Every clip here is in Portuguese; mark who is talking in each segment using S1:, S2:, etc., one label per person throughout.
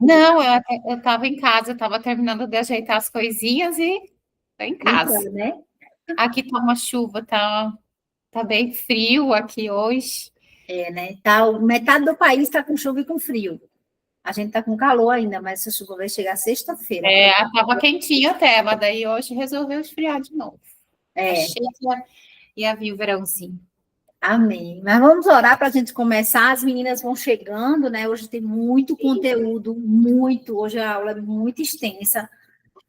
S1: Não, eu estava em casa, estava terminando de ajeitar as coisinhas e tô em casa.
S2: Então, né?
S1: Aqui tá uma chuva, tá bem frio aqui hoje.
S2: Né? Tá, metade do país está com chuva e com frio. A gente está com calor ainda, mas essa chuva vai chegar sexta-feira.
S1: Tava quentinho até, mas daí hoje resolveu esfriar de novo.
S2: É,
S1: Achei que ia vir o verãozinho.
S2: amém. Mas vamos orar para a gente começar. As meninas vão chegando, né? Hoje tem muito conteúdo, muito. Hoje a aula é muito extensa.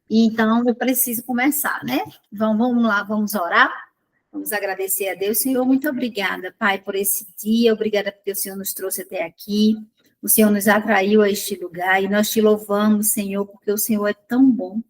S2: Então, eu preciso começar, né? Vamos lá, vamos orar. Vamos agradecer a Deus. Senhor, muito obrigada, Pai, por esse dia. Obrigada porque o Senhor nos trouxe até aqui. O Senhor nos atraiu a este lugar e nós te louvamos, Senhor, porque o Senhor é tão bom.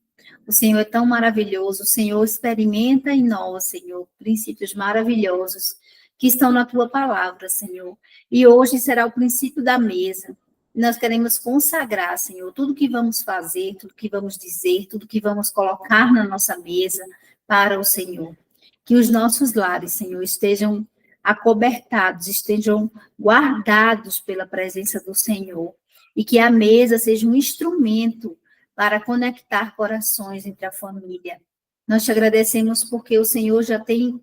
S2: O Senhor é tão maravilhoso. O Senhor experimenta em nós, Senhor, princípios maravilhosos que estão na tua palavra, Senhor. E hoje será o princípio da mesa. Nós queremos consagrar, Senhor, tudo que vamos fazer, tudo que vamos dizer, tudo que vamos colocar na nossa mesa para o Senhor. Que os nossos lares, Senhor, estejam acobertados, estejam guardados pela presença do Senhor. E que a mesa seja um instrumento para conectar corações entre a família. Nós te agradecemos porque o Senhor já tem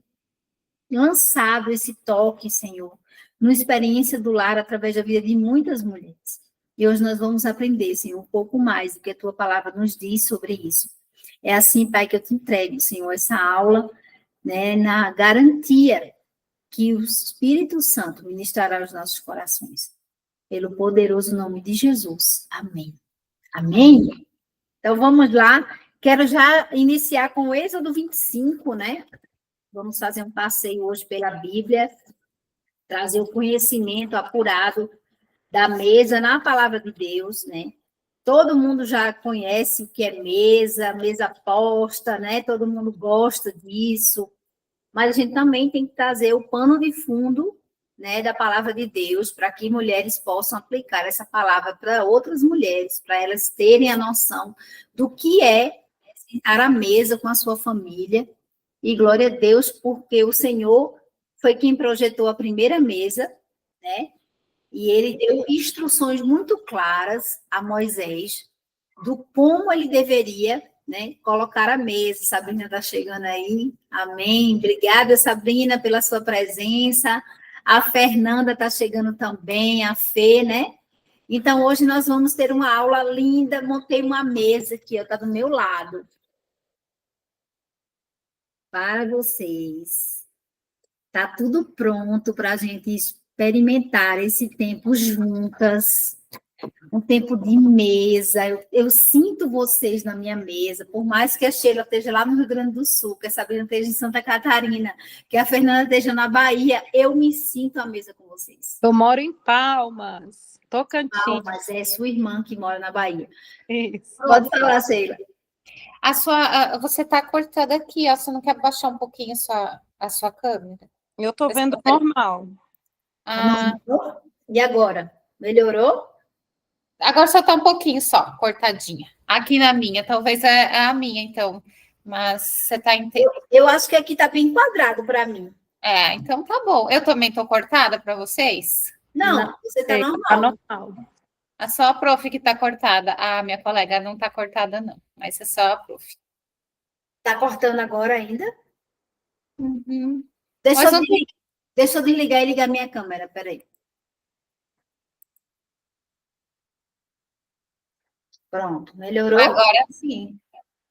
S2: lançado esse toque, Senhor, numa experiência do lar através da vida de muitas mulheres. E hoje nós vamos aprender, Senhor, um pouco mais do que a tua palavra nos diz sobre isso. É assim, Pai, que eu te entrego, Senhor, essa aula, né, na garantia que o Espírito Santo ministrará aos nossos corações. Pelo poderoso nome de Jesus. Amém. Amém? Então, vamos lá. Quero já iniciar com o Êxodo 25, né? Vamos fazer um passeio hoje pela Bíblia, trazer o conhecimento apurado da mesa na palavra de Deus, né? Todo mundo já conhece o que é mesa posta, né? Todo mundo gosta disso. Mas a gente também tem que trazer o pano de fundo, né, da palavra de Deus, para que mulheres possam aplicar essa palavra para outras mulheres, para elas terem a noção do que é sentar à mesa com a sua família. E glória a Deus, porque o Senhor foi quem projetou a primeira mesa, né? E ele deu instruções muito claras a Moisés do como ele deveria, né, colocar a mesa. Sabrina está chegando aí, amém. Obrigada, Sabrina, pela sua presença. A Fernanda está chegando também, a Fê, né? Então, hoje nós vamos ter uma aula linda. Montei uma mesa aqui, está do meu lado, para vocês. Está tudo pronto para a gente experimentar esse tempo juntas, um tempo de mesa. Eu sinto vocês na minha mesa, por mais que a Sheila esteja lá no Rio Grande do Sul, que a Sabrina esteja em Santa Catarina, que a Fernanda esteja na Bahia, eu me sinto à mesa com vocês.
S3: Eu moro em Palmas, Tocantins.
S2: Palmas, é sua irmã que mora na Bahia.
S3: Isso.
S2: Pode falar, Sheila.
S1: Você está cortando aqui, ó. Você não quer baixar um pouquinho a sua câmera?
S3: Eu estou vendo normal.
S2: E agora? Melhorou?
S1: Agora só está um pouquinho só, cortadinha. Aqui na minha, talvez é a minha, então. Mas você está entendendo.
S2: Eu acho que aqui está bem quadrado para mim.
S1: Então tá bom. Eu também estou cortada para vocês?
S2: Não, você está normal.
S1: É só a prof que está cortada. A minha colega não está cortada, não. Mas é só a prof.
S2: Está cortando agora ainda?
S1: Uhum.
S2: Deixa eu desligar e ligar minha câmera, peraí. Pronto, melhorou?
S1: Agora sim.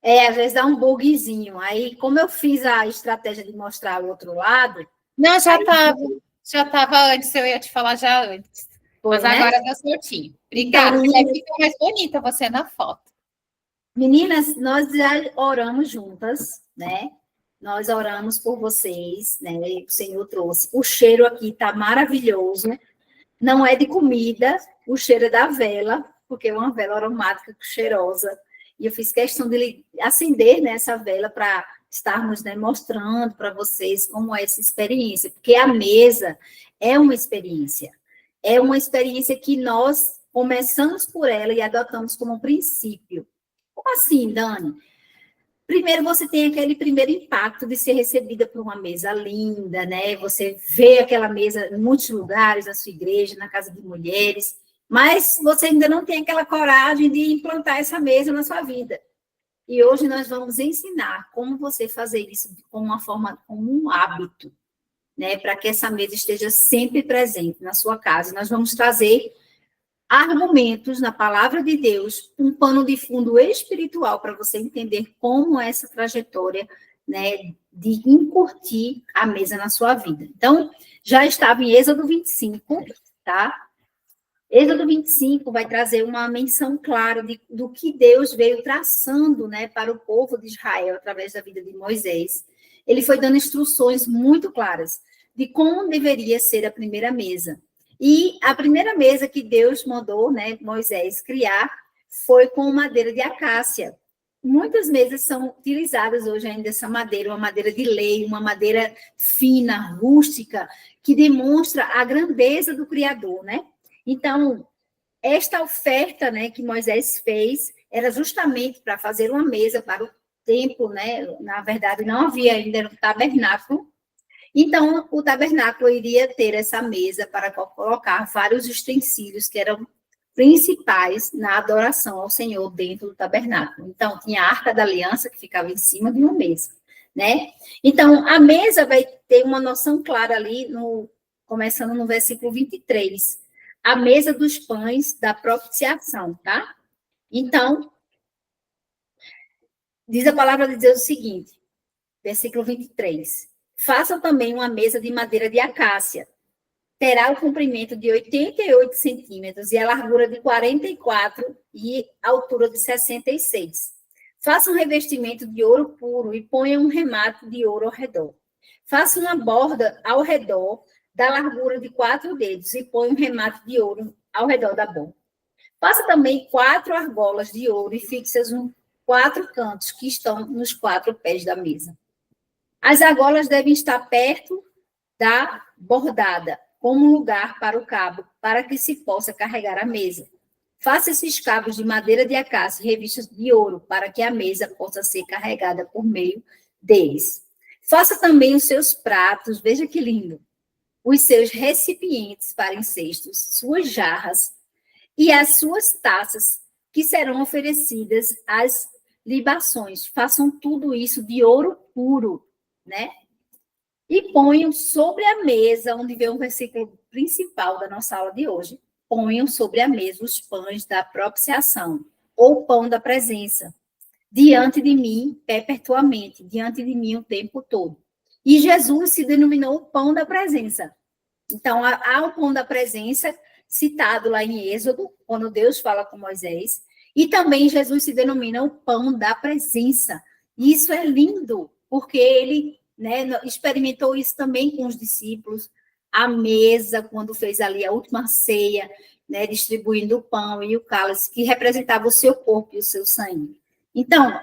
S2: Às vezes dá um bugzinho. Aí, como eu fiz a estratégia de mostrar o outro lado...
S1: Não, já estava antes, eu ia te falar já antes. Foi, mas agora deu certinho. Obrigada. Então, fica mais bonita você na foto.
S2: Meninas, nós já oramos juntas, né? Nós oramos por vocês, né? O Senhor trouxe. O cheiro aqui está maravilhoso. Não é de comida, o cheiro é da vela, porque é uma vela aromática cheirosa. E eu fiz questão de acender, né, essa vela para estarmos, né, mostrando para vocês como é essa experiência. Porque a mesa é uma experiência. É uma experiência que nós começamos por ela e adotamos como princípio. Como assim, Dani? Primeiro, você tem aquele primeiro impacto de ser recebida por uma mesa linda, né? Você vê aquela mesa em muitos lugares, na sua igreja, na casa de mulheres, Mas você ainda não tem aquela coragem de implantar essa mesa na sua vida. E hoje nós vamos ensinar como você fazer isso como uma forma, como um hábito, né? Para que essa mesa esteja sempre presente na sua casa. Nós vamos trazer argumentos na palavra de Deus, um pano de fundo espiritual para você entender como é essa trajetória, né, de incutir a mesa na sua vida. Então, já estava em Êxodo 25, tá? Êxodo 25 vai trazer uma menção clara do que Deus veio traçando, né, para o povo de Israel através da vida de Moisés. Ele foi dando instruções muito claras de como deveria ser a primeira mesa. E a primeira mesa que Deus mandou, né, Moisés criar foi com madeira de acácia. Muitas mesas são utilizadas hoje ainda essa madeira, uma madeira de lei, uma madeira fina, rústica, que demonstra a grandeza do Criador, né? Então, esta oferta, né, que Moisés fez era justamente para fazer uma mesa para o templo, né? Na verdade, não havia ainda um tabernáculo. Então, o tabernáculo iria ter essa mesa para colocar vários utensílios que eram principais na adoração ao Senhor dentro do tabernáculo. Então, tinha a Arca da Aliança, que ficava em cima de uma mesa, né? Então, a mesa vai ter uma noção clara ali, começando no versículo 23. A mesa dos pães da propiciação, tá? Então, diz a palavra de Deus o seguinte, versículo 23. Façam também uma mesa de madeira de acácia. Terá o comprimento de 88 centímetros e a largura de 44 e a altura de 66. Façam um revestimento de ouro puro e ponham um remate de ouro ao redor. Façam uma borda ao redor da largura de 4 dedos e ponham um remate de ouro ao redor da borda. Faça também 4 argolas de ouro e fixe-as nos 4 cantos que estão nos 4 pés da mesa. As argolas devem estar perto da bordada, como lugar para o cabo, para que se possa carregar a mesa. Faça esses cabos de madeira de acácia revistos de ouro, para que a mesa possa ser carregada por meio deles. Faça também os seus pratos, veja que lindo, os seus recipientes para incestos, suas jarras e as suas taças, que serão oferecidas às libações. Façam tudo isso de ouro puro, né? E ponham sobre a mesa, onde vem o versículo principal da nossa aula de hoje, ponham sobre a mesa os pães da propiciação, ou pão da presença, diante de mim perpetuamente, diante de mim o tempo todo. E Jesus se denominou o pão da presença. Então, há o pão da presença, citado lá em Êxodo, quando Deus fala com Moisés, e também Jesus se denomina o pão da presença. E isso é lindo, porque ele, né, experimentou isso também com os discípulos, à mesa, quando fez ali a última ceia, né, distribuindo o pão e o cálice, que representava o seu corpo e o seu sangue. Então,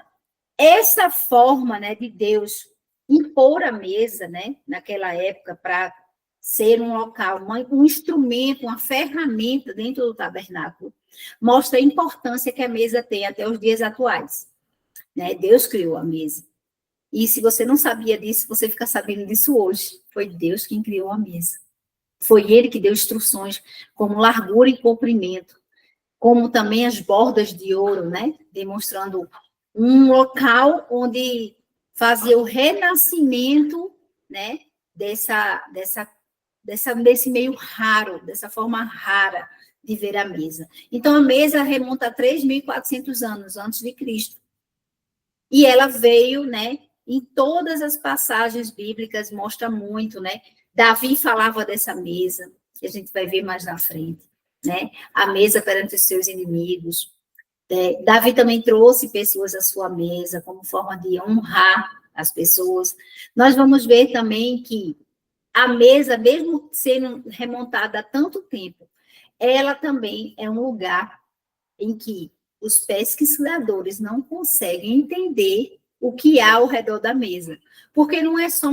S2: essa forma, né, de Deus impor a mesa, né, naquela época, para ser um local, um instrumento, uma ferramenta dentro do tabernáculo, mostra a importância que a mesa tem até os dias atuais. Né? Deus criou a mesa. E se você não sabia disso, você fica sabendo disso hoje. Foi Deus quem criou a mesa. Foi Ele que deu instruções como largura e comprimento, como também as bordas de ouro, né? Demonstrando um local onde fazia o renascimento, né? Desse meio raro, dessa forma rara de ver a mesa. Então, a mesa remonta a 3.400 anos antes de Cristo. E ela veio, né? Em todas as passagens bíblicas mostra muito, né? Davi falava dessa mesa, que a gente vai ver mais na frente, né? A mesa perante os seus inimigos. Davi também trouxe pessoas à sua mesa como forma de honrar as pessoas. Nós vamos ver também que a mesa, mesmo sendo remontada há tanto tempo, ela também é um lugar em que os pesquisadores não conseguem entender o que há ao redor da mesa, porque não é só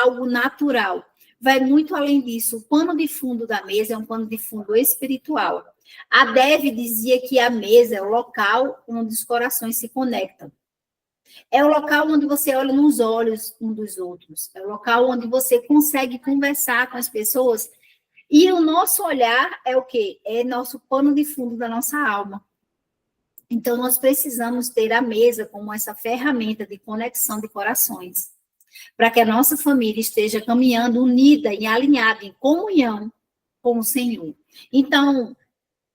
S2: algo natural, vai muito além disso. O pano de fundo da mesa é um pano de fundo espiritual. A Dev dizia que a mesa é o local onde os corações se conectam. É o local onde você olha nos olhos um dos outros. É o local onde você consegue conversar com as pessoas E o nosso olhar é o quê? É nosso pano de fundo da nossa alma. Então, nós precisamos ter a mesa como essa ferramenta de conexão de corações, para que a nossa família esteja caminhando unida e alinhada em comunhão com o Senhor. Então,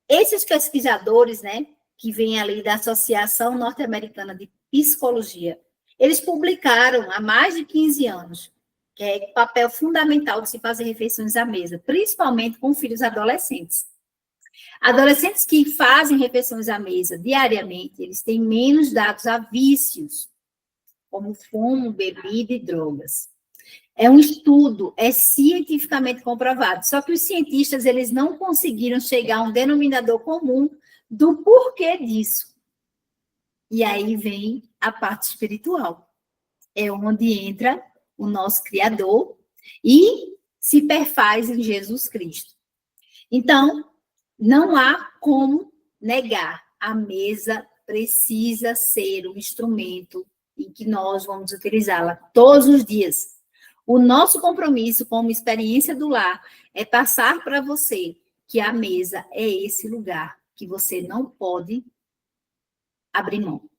S2: esses pesquisadores, né, que vêm ali da Associação Norte-Americana de Psicologia, eles publicaram há mais de 15 anos que é papel fundamental de se fazer refeições à mesa, principalmente com filhos adolescentes. Adolescentes que fazem refeições à mesa diariamente, eles têm menos dados a vícios, como fumo, bebida e drogas. É um estudo, é cientificamente comprovado. Só que os cientistas, eles não conseguiram chegar a um denominador comum do porquê disso. E aí vem a parte espiritual. É onde entra o nosso Criador e se perfaz em Jesus Cristo. Então, não há como negar. A mesa precisa ser um instrumento em que nós vamos utilizá-la todos os dias. O nosso compromisso como experiência do lar é passar para você que a mesa é esse lugar que você não pode abrir mão.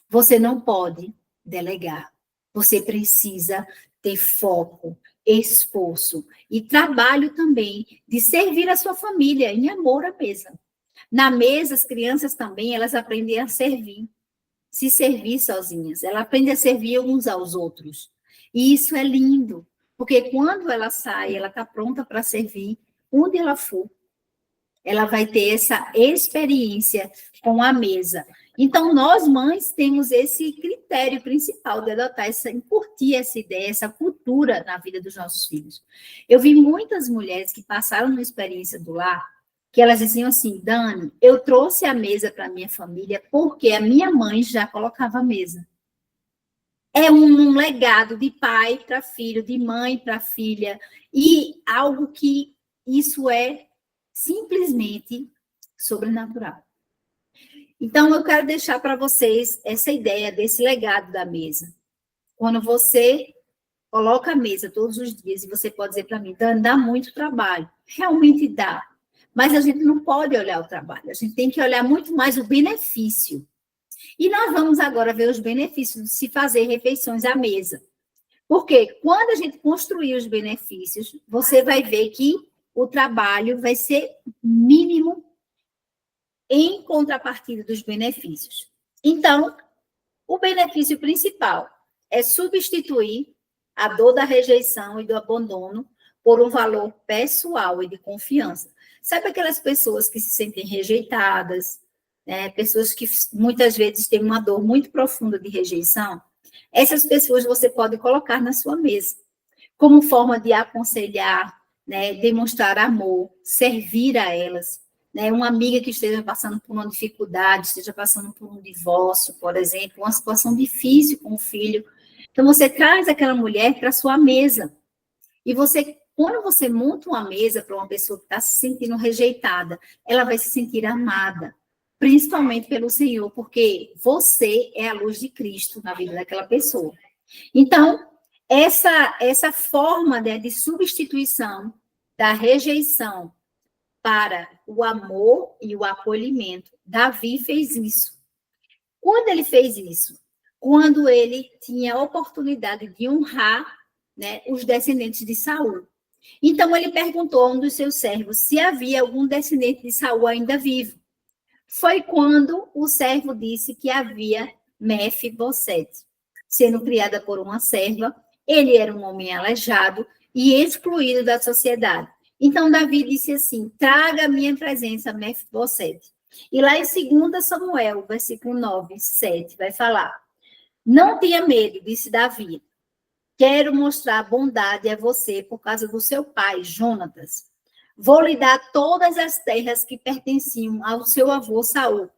S2: Você não pode delegar. Você precisa ter foco, esforço e trabalho também de servir a sua família em amor à mesa. Na mesa, as crianças também, elas aprendem a servir, se servir sozinhas. Elas aprendem a servir uns aos outros. E isso é lindo, porque quando ela sai, ela está pronta para servir onde ela for. Ela vai ter essa experiência com a mesa. Então, nós, mães, temos esse critério principal de adotar, incutir essa ideia, essa cultura na vida dos nossos filhos. Eu vi muitas mulheres que passaram uma experiência do lar, que elas diziam assim, Dani, eu trouxe a mesa para a minha família porque a minha mãe já colocava a mesa. É um legado de pai para filho, de mãe para filha, e algo que isso é simplesmente sobrenatural. Então, eu quero deixar para vocês essa ideia desse legado da mesa. Quando você coloca a mesa todos os dias, e você pode dizer para mim, Dani, dá muito trabalho. Realmente dá. Mas a gente não pode olhar o trabalho, a gente tem que olhar muito mais o benefício. E nós vamos agora ver os benefícios de se fazer refeições à mesa. Porque quando a gente construir os benefícios, você vai ver que o trabalho vai ser mínimo em contrapartida dos benefícios. Então, o benefício principal é substituir a dor da rejeição e do abandono por um valor pessoal e de confiança. Sabe aquelas pessoas que se sentem rejeitadas, né? Pessoas que muitas vezes têm uma dor muito profunda de rejeição? Essas pessoas você pode colocar na sua mesa, como forma de aconselhar, né? Demonstrar amor, servir a elas. Né, uma amiga que esteja passando por uma dificuldade, esteja passando por um divórcio, por exemplo, uma situação difícil com o filho. Então, você traz aquela mulher para a sua mesa. E você, quando você monta uma mesa para uma pessoa que está se sentindo rejeitada, ela vai se sentir amada, principalmente pelo Senhor, porque você é a luz de Cristo na vida daquela pessoa. Então, essa forma, né, de substituição da rejeição para o amor e o acolhimento. Davi fez isso. Quando ele fez isso? Quando ele tinha a oportunidade de honrar, né, os descendentes de Saul. Então, ele perguntou a um dos seus servos se havia algum descendente de Saul ainda vivo. Foi quando o servo disse que havia Mefibosete. Sendo criada por uma serva, ele era um homem aleijado e excluído da sociedade. Então, Davi disse assim, traga a minha presença, Mefibosete. E lá em 2 Samuel, versículo 9, 7, vai falar, não tenha medo, disse Davi, quero mostrar bondade a você por causa do seu pai, Jonatas. Vou lhe dar todas as terras que pertenciam ao seu avô Saul.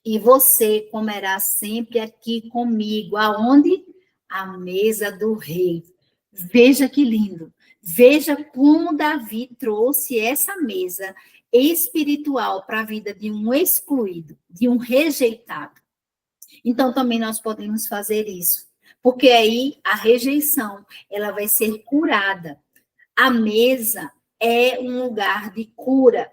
S2: E você comerá sempre aqui comigo, aonde? À mesa do rei. Veja que lindo. Veja como Davi trouxe essa mesa espiritual para a vida de um excluído, de um rejeitado. Então, também nós podemos fazer isso, porque aí a rejeição, ela vai ser curada. A mesa é um lugar de cura.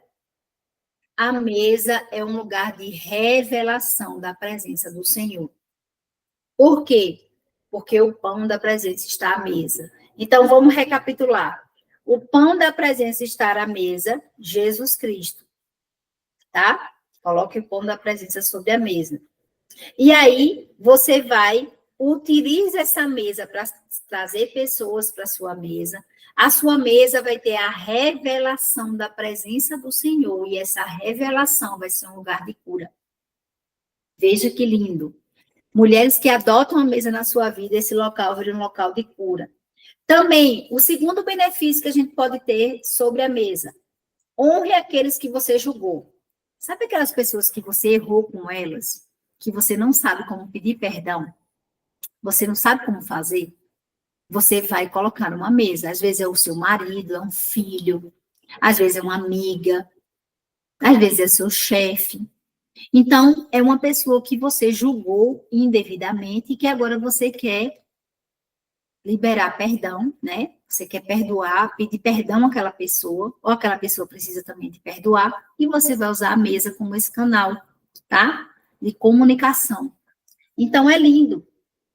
S2: A mesa é um lugar de revelação da presença do Senhor. Por quê? Porque o pão da presença está à mesa. Então, vamos recapitular. O pão da presença está à mesa, Jesus Cristo. Tá? Coloque o pão da presença sobre a mesa. E aí, você vai, utiliza essa mesa para trazer pessoas para a sua mesa. A sua mesa vai ter a revelação da presença do Senhor, e essa revelação vai ser um lugar de cura. Veja que lindo. Mulheres que adotam a mesa na sua vida, esse local vira um local de cura. Também, o segundo benefício que a gente pode ter sobre a mesa: honre aqueles que você julgou. Sabe aquelas pessoas que você errou com elas, que você não sabe como pedir perdão? Você não sabe como fazer? Você vai colocar numa mesa. Às vezes é o seu marido, é um filho, às vezes é uma amiga, às vezes é seu chefe. Então, é uma pessoa que você julgou indevidamente e que agora você quer liberar perdão, né? Você quer perdoar, pedir perdão àquela pessoa, ou aquela pessoa precisa também te perdoar, e você vai usar a mesa como esse canal, tá? De comunicação. Então, é lindo.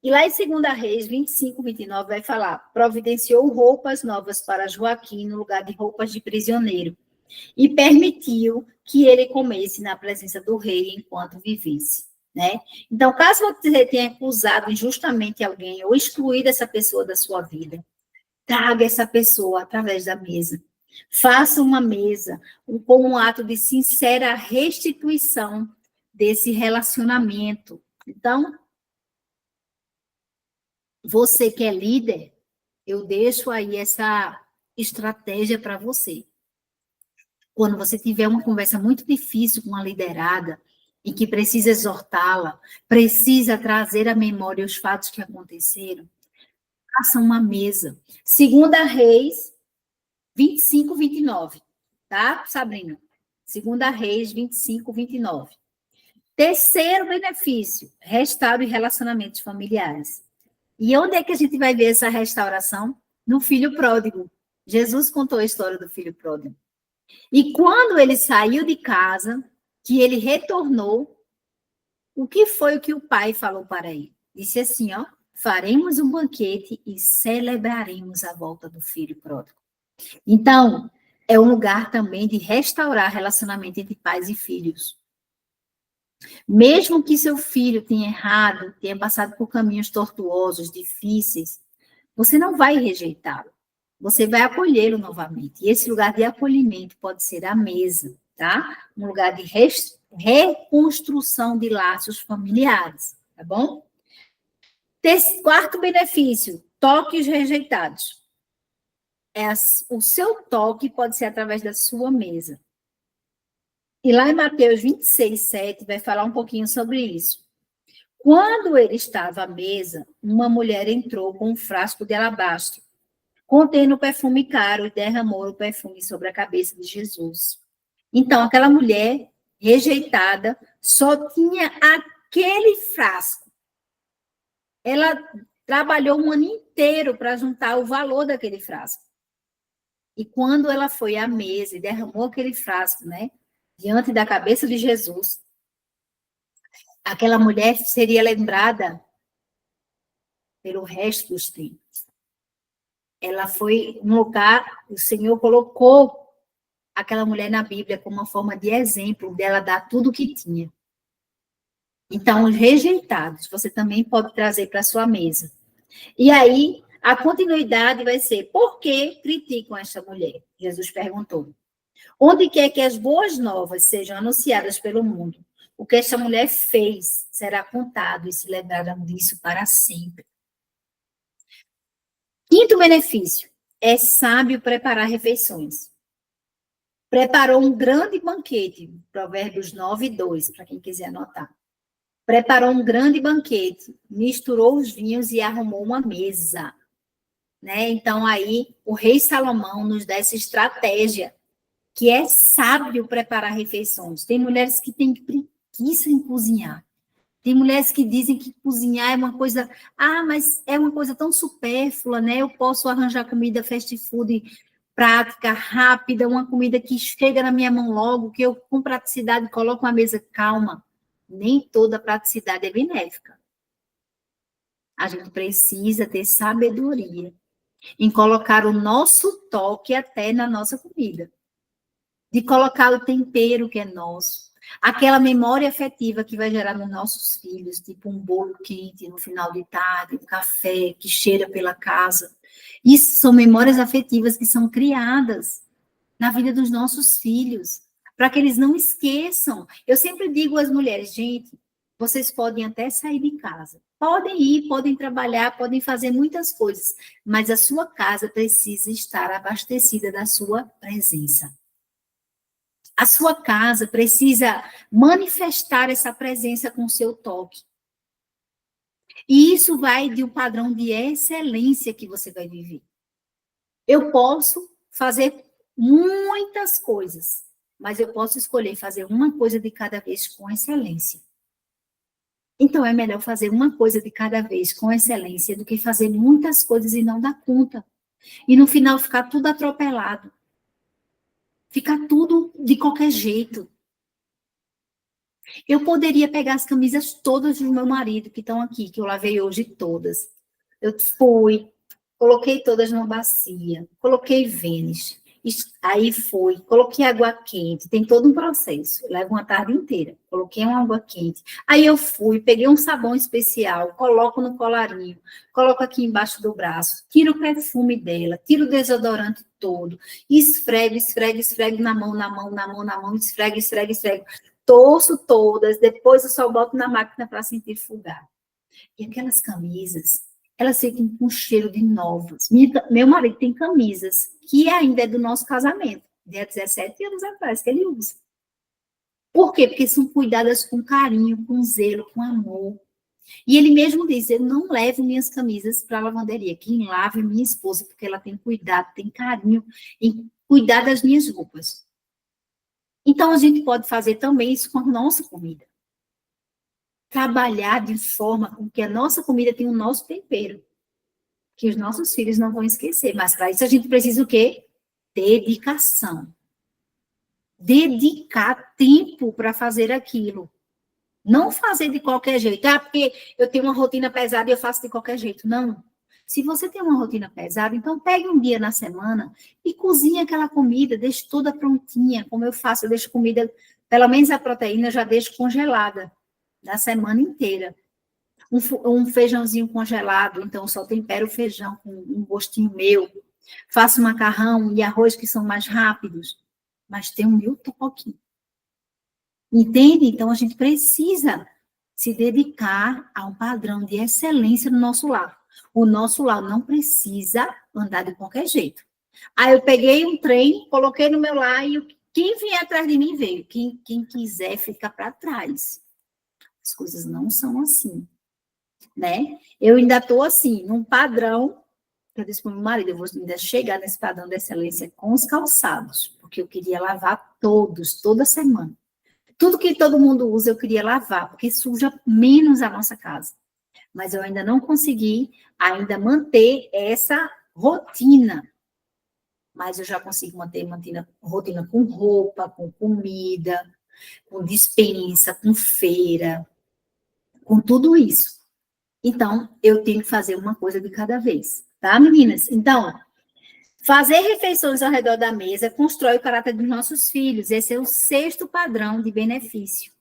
S2: E lá em 2 Reis 25, 29, vai falar: providenciou roupas novas para Joaquim no lugar de roupas de prisioneiro, e permitiu que ele comesse na presença do rei enquanto vivesse, né? Então, caso você tenha acusado injustamente alguém ou excluído essa pessoa da sua vida, traga essa pessoa através da mesa. Faça uma mesa com um ato de sincera restituição desse relacionamento. Então, você que é líder, eu deixo aí essa estratégia para você. Quando você tiver uma conversa muito difícil com uma liderada, e que precisa exortá-la, precisa trazer à memória os fatos que aconteceram, faça uma mesa. 2 Reis 25, 29. Tá, Sabrina? 2 Reis 25, 29. Terceiro benefício: restaure relacionamentos familiares. E onde é que a gente vai ver essa restauração? No filho pródigo. Jesus contou a história do filho pródigo. E quando ele saiu de casa, que ele retornou, o que foi o que o pai falou para ele? Disse assim, ó: faremos um banquete e celebraremos a volta do filho pródigo. Então, é um lugar também de restaurar relacionamento entre pais e filhos. Mesmo que seu filho tenha errado, tenha passado por caminhos tortuosos, difíceis, você não vai rejeitá-lo. Você vai acolhê-lo novamente. E esse lugar de acolhimento pode ser a mesa, tá? Um lugar de reconstrução de laços familiares, tá bom? Quarto benefício: toques rejeitados. O seu toque pode ser através da sua mesa. E lá em Mateus 26, 7, vai falar um pouquinho sobre isso. Quando ele estava à mesa, uma mulher entrou com um frasco de alabastro, contendo perfume caro, e derramou o perfume sobre a cabeça de Jesus. Então, aquela mulher rejeitada só tinha aquele frasco. Ela trabalhou um ano inteiro para juntar o valor daquele frasco. E quando ela foi à mesa e derramou aquele frasco, né, diante da cabeça de Jesus, aquela mulher seria lembrada pelo resto dos tempos. Ela foi um lugar, o Senhor colocou aquela mulher na Bíblia como uma forma de exemplo dela dar tudo o que tinha. Então, os rejeitados, você também pode trazer para a sua mesa. E aí, a continuidade vai ser: por que criticam esta mulher? Jesus perguntou. Onde quer que as boas novas sejam anunciadas pelo mundo, o que esta mulher fez será contado e se lembrarão disso para sempre. Quinto benefício: é sábio preparar refeições. Preparou um grande banquete, Provérbios 9, 2, para quem quiser anotar. Preparou um grande banquete, misturou os vinhos e arrumou uma mesa. Né? Então, aí, o rei Salomão nos dá essa estratégia, que é sábio preparar refeições. Tem mulheres que têm preguiça em cozinhar. Tem mulheres que dizem que cozinhar é uma coisa... mas é uma coisa tão supérflua, né? Eu posso arranjar comida fast food prática, rápida, uma comida que chega na minha mão logo, que eu, com praticidade, coloco uma mesa calma. Nem toda praticidade é benéfica. A gente precisa ter sabedoria em colocar o nosso toque até na nossa comida. De colocar o tempero que é nosso. Aquela memória afetiva que vai gerar nos nossos filhos, tipo um bolo quente no final de tarde, um café que cheira pela casa. Isso são memórias afetivas que são criadas na vida dos nossos filhos, para que eles não esqueçam. Eu sempre digo às mulheres, gente, vocês podem até sair de casa, podem ir, podem trabalhar, podem fazer muitas coisas, mas a sua casa precisa estar abastecida da sua presença. A sua casa precisa manifestar essa presença com o seu toque. E isso vai de um padrão de excelência que você vai viver. Eu posso fazer muitas coisas, mas eu posso escolher fazer uma coisa de cada vez com excelência. Então, é melhor fazer uma coisa de cada vez com excelência do que fazer muitas coisas e não dar conta. E no final ficar tudo atropelado. Ficar tudo de qualquer jeito. Eu poderia pegar as camisas todas do meu marido, que estão aqui, que eu lavei hoje todas. Eu fui, coloquei todas numa bacia, coloquei Vênus, aí fui, coloquei água quente, tem todo um processo, leva uma tarde inteira, coloquei uma água quente. Aí eu fui, peguei um sabão especial, coloco no colarinho, coloco aqui embaixo do braço, tiro o perfume dela, tiro o desodorante todo, esfrego, esfrego, esfrego na mão, esfrego, esfrego, esfrego. Torço todas, depois eu só boto na máquina para sentir folgar. E aquelas camisas, elas ficam com cheiro de novas. Meu marido tem camisas que ainda é do nosso casamento, de há 17 anos atrás, que ele usa. Por quê? Porque são cuidadas com carinho, com zelo, com amor. E ele mesmo diz, eu não levo minhas camisas para a lavanderia, quem lava é minha esposa, porque ela tem cuidado, tem carinho em cuidar das minhas roupas. Então, a gente pode fazer também isso com a nossa comida. Trabalhar de forma com que a nossa comida tenha o nosso tempero. Que os nossos filhos não vão esquecer. Mas, para isso, a gente precisa o quê? Dedicação. Dedicar tempo para fazer aquilo. Não fazer de qualquer jeito. Ah, porque eu tenho uma rotina pesada e eu faço de qualquer jeito. Não. Se você tem uma rotina pesada, então pegue um dia na semana e cozinhe aquela comida, deixe toda prontinha, como eu faço, eu deixo comida, pelo menos a proteína, eu já deixo congelada, da semana inteira. Um feijãozinho congelado, então só tempero o feijão com um gostinho meu. Faço macarrão e arroz que são mais rápidos, mas tem o meu toque. Entende? Então a gente precisa se dedicar a um padrão de excelência no nosso lar. O nosso lar não precisa andar de qualquer jeito. Aí eu peguei um trem, coloquei no meu lar e quem vier atrás de mim veio. Quem quiser fica para trás. As coisas não são assim, né? Eu ainda estou assim, num padrão, eu disse para o meu marido, eu vou ainda chegar nesse padrão de excelência com os calçados, porque eu queria lavar todos, toda semana. Tudo que todo mundo usa eu queria lavar, porque suja menos a nossa casa. Mas eu ainda não consegui ainda manter essa rotina. Mas eu já consigo manter rotina com roupa, com comida, com despensa, com feira, com tudo isso. Então, eu tenho que fazer uma coisa de cada vez, tá, meninas? Então, fazer refeições ao redor da mesa constrói o caráter dos nossos filhos. Esse é o 6º padrão de benefício.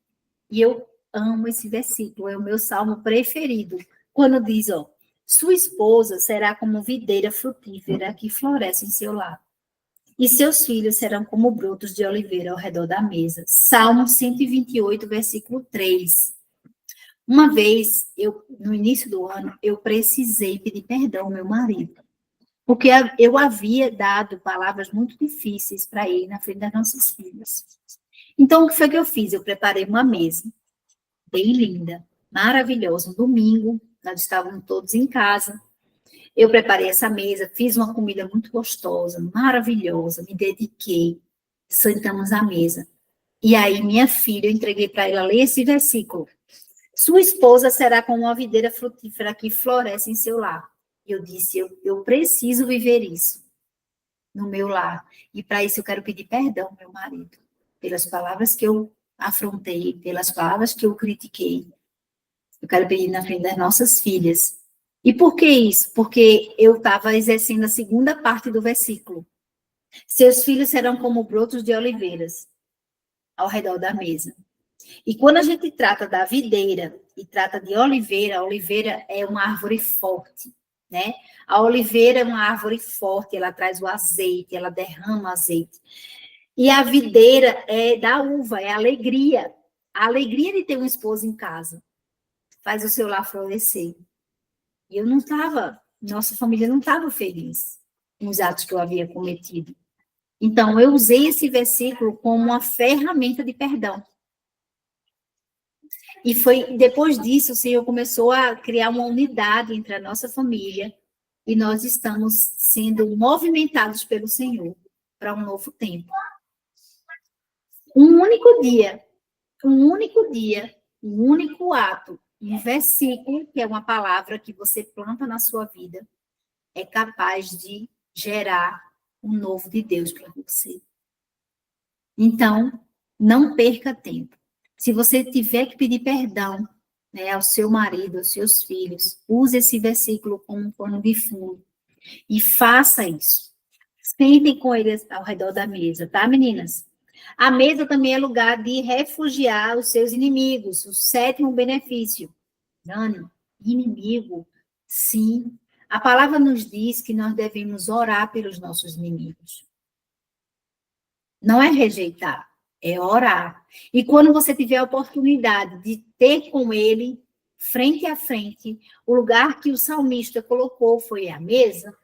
S2: E eu amo esse versículo, é o meu salmo preferido. Quando diz, ó, sua esposa será como videira frutífera que floresce em seu lar. E seus filhos serão como brotos de oliveira ao redor da mesa. Salmo 128, versículo 3. Uma vez, no início do ano, eu precisei pedir perdão ao meu marido. Porque eu havia dado palavras muito difíceis para ele na frente das nossas filhas. Então, o que foi que eu fiz? Eu preparei uma mesa bem linda, maravilhosa. Um domingo, nós estávamos todos em casa. Eu preparei essa mesa, fiz uma comida muito gostosa, maravilhosa, me dediquei, sentamos à mesa. E aí, minha filha, eu entreguei para ela ler esse versículo. Sua esposa será como uma videira frutífera que floresce em seu lar. Eu disse, eu preciso viver isso. no meu lar. E para isso eu quero pedir perdão ao meu marido, pelas palavras que eu afrontei, pelas palavras que eu critiquei. Eu quero pedir na frente das nossas filhas. E por que isso? Porque eu estava exercendo a segunda parte do versículo. Seus filhos serão como brotos de oliveiras ao redor da mesa. E quando a gente trata da videira e trata de oliveira, a oliveira é uma árvore forte, né? A oliveira é uma árvore forte, ela traz o azeite, ela derrama azeite. E a videira é da uva, é a alegria. A alegria de ter um esposo em casa faz o seu lar florescer. E eu não estava, nossa família não estava feliz com os atos que eu havia cometido. Então, eu usei esse versículo como uma ferramenta de perdão. E foi depois disso, o Senhor começou a criar uma unidade entre a nossa família e nós estamos sendo movimentados pelo Senhor para um novo tempo. Um único dia, um único ato, um versículo, que é uma palavra que você planta na sua vida, é capaz de gerar um novo de Deus para você. Então, não perca tempo. Se você tiver que pedir perdão, né, ao seu marido, aos seus filhos, use esse versículo como um pano de fundo e faça isso. Sentem com eles ao redor da mesa, tá, meninas? A mesa também é lugar de refugiar os seus inimigos. O sétimo benefício. Dani, inimigo? Sim. A palavra nos diz que nós devemos orar pelos nossos inimigos. Não é rejeitar, é orar. E quando você tiver a oportunidade de ter com ele, frente a frente, o lugar que o salmista colocou foi a mesa,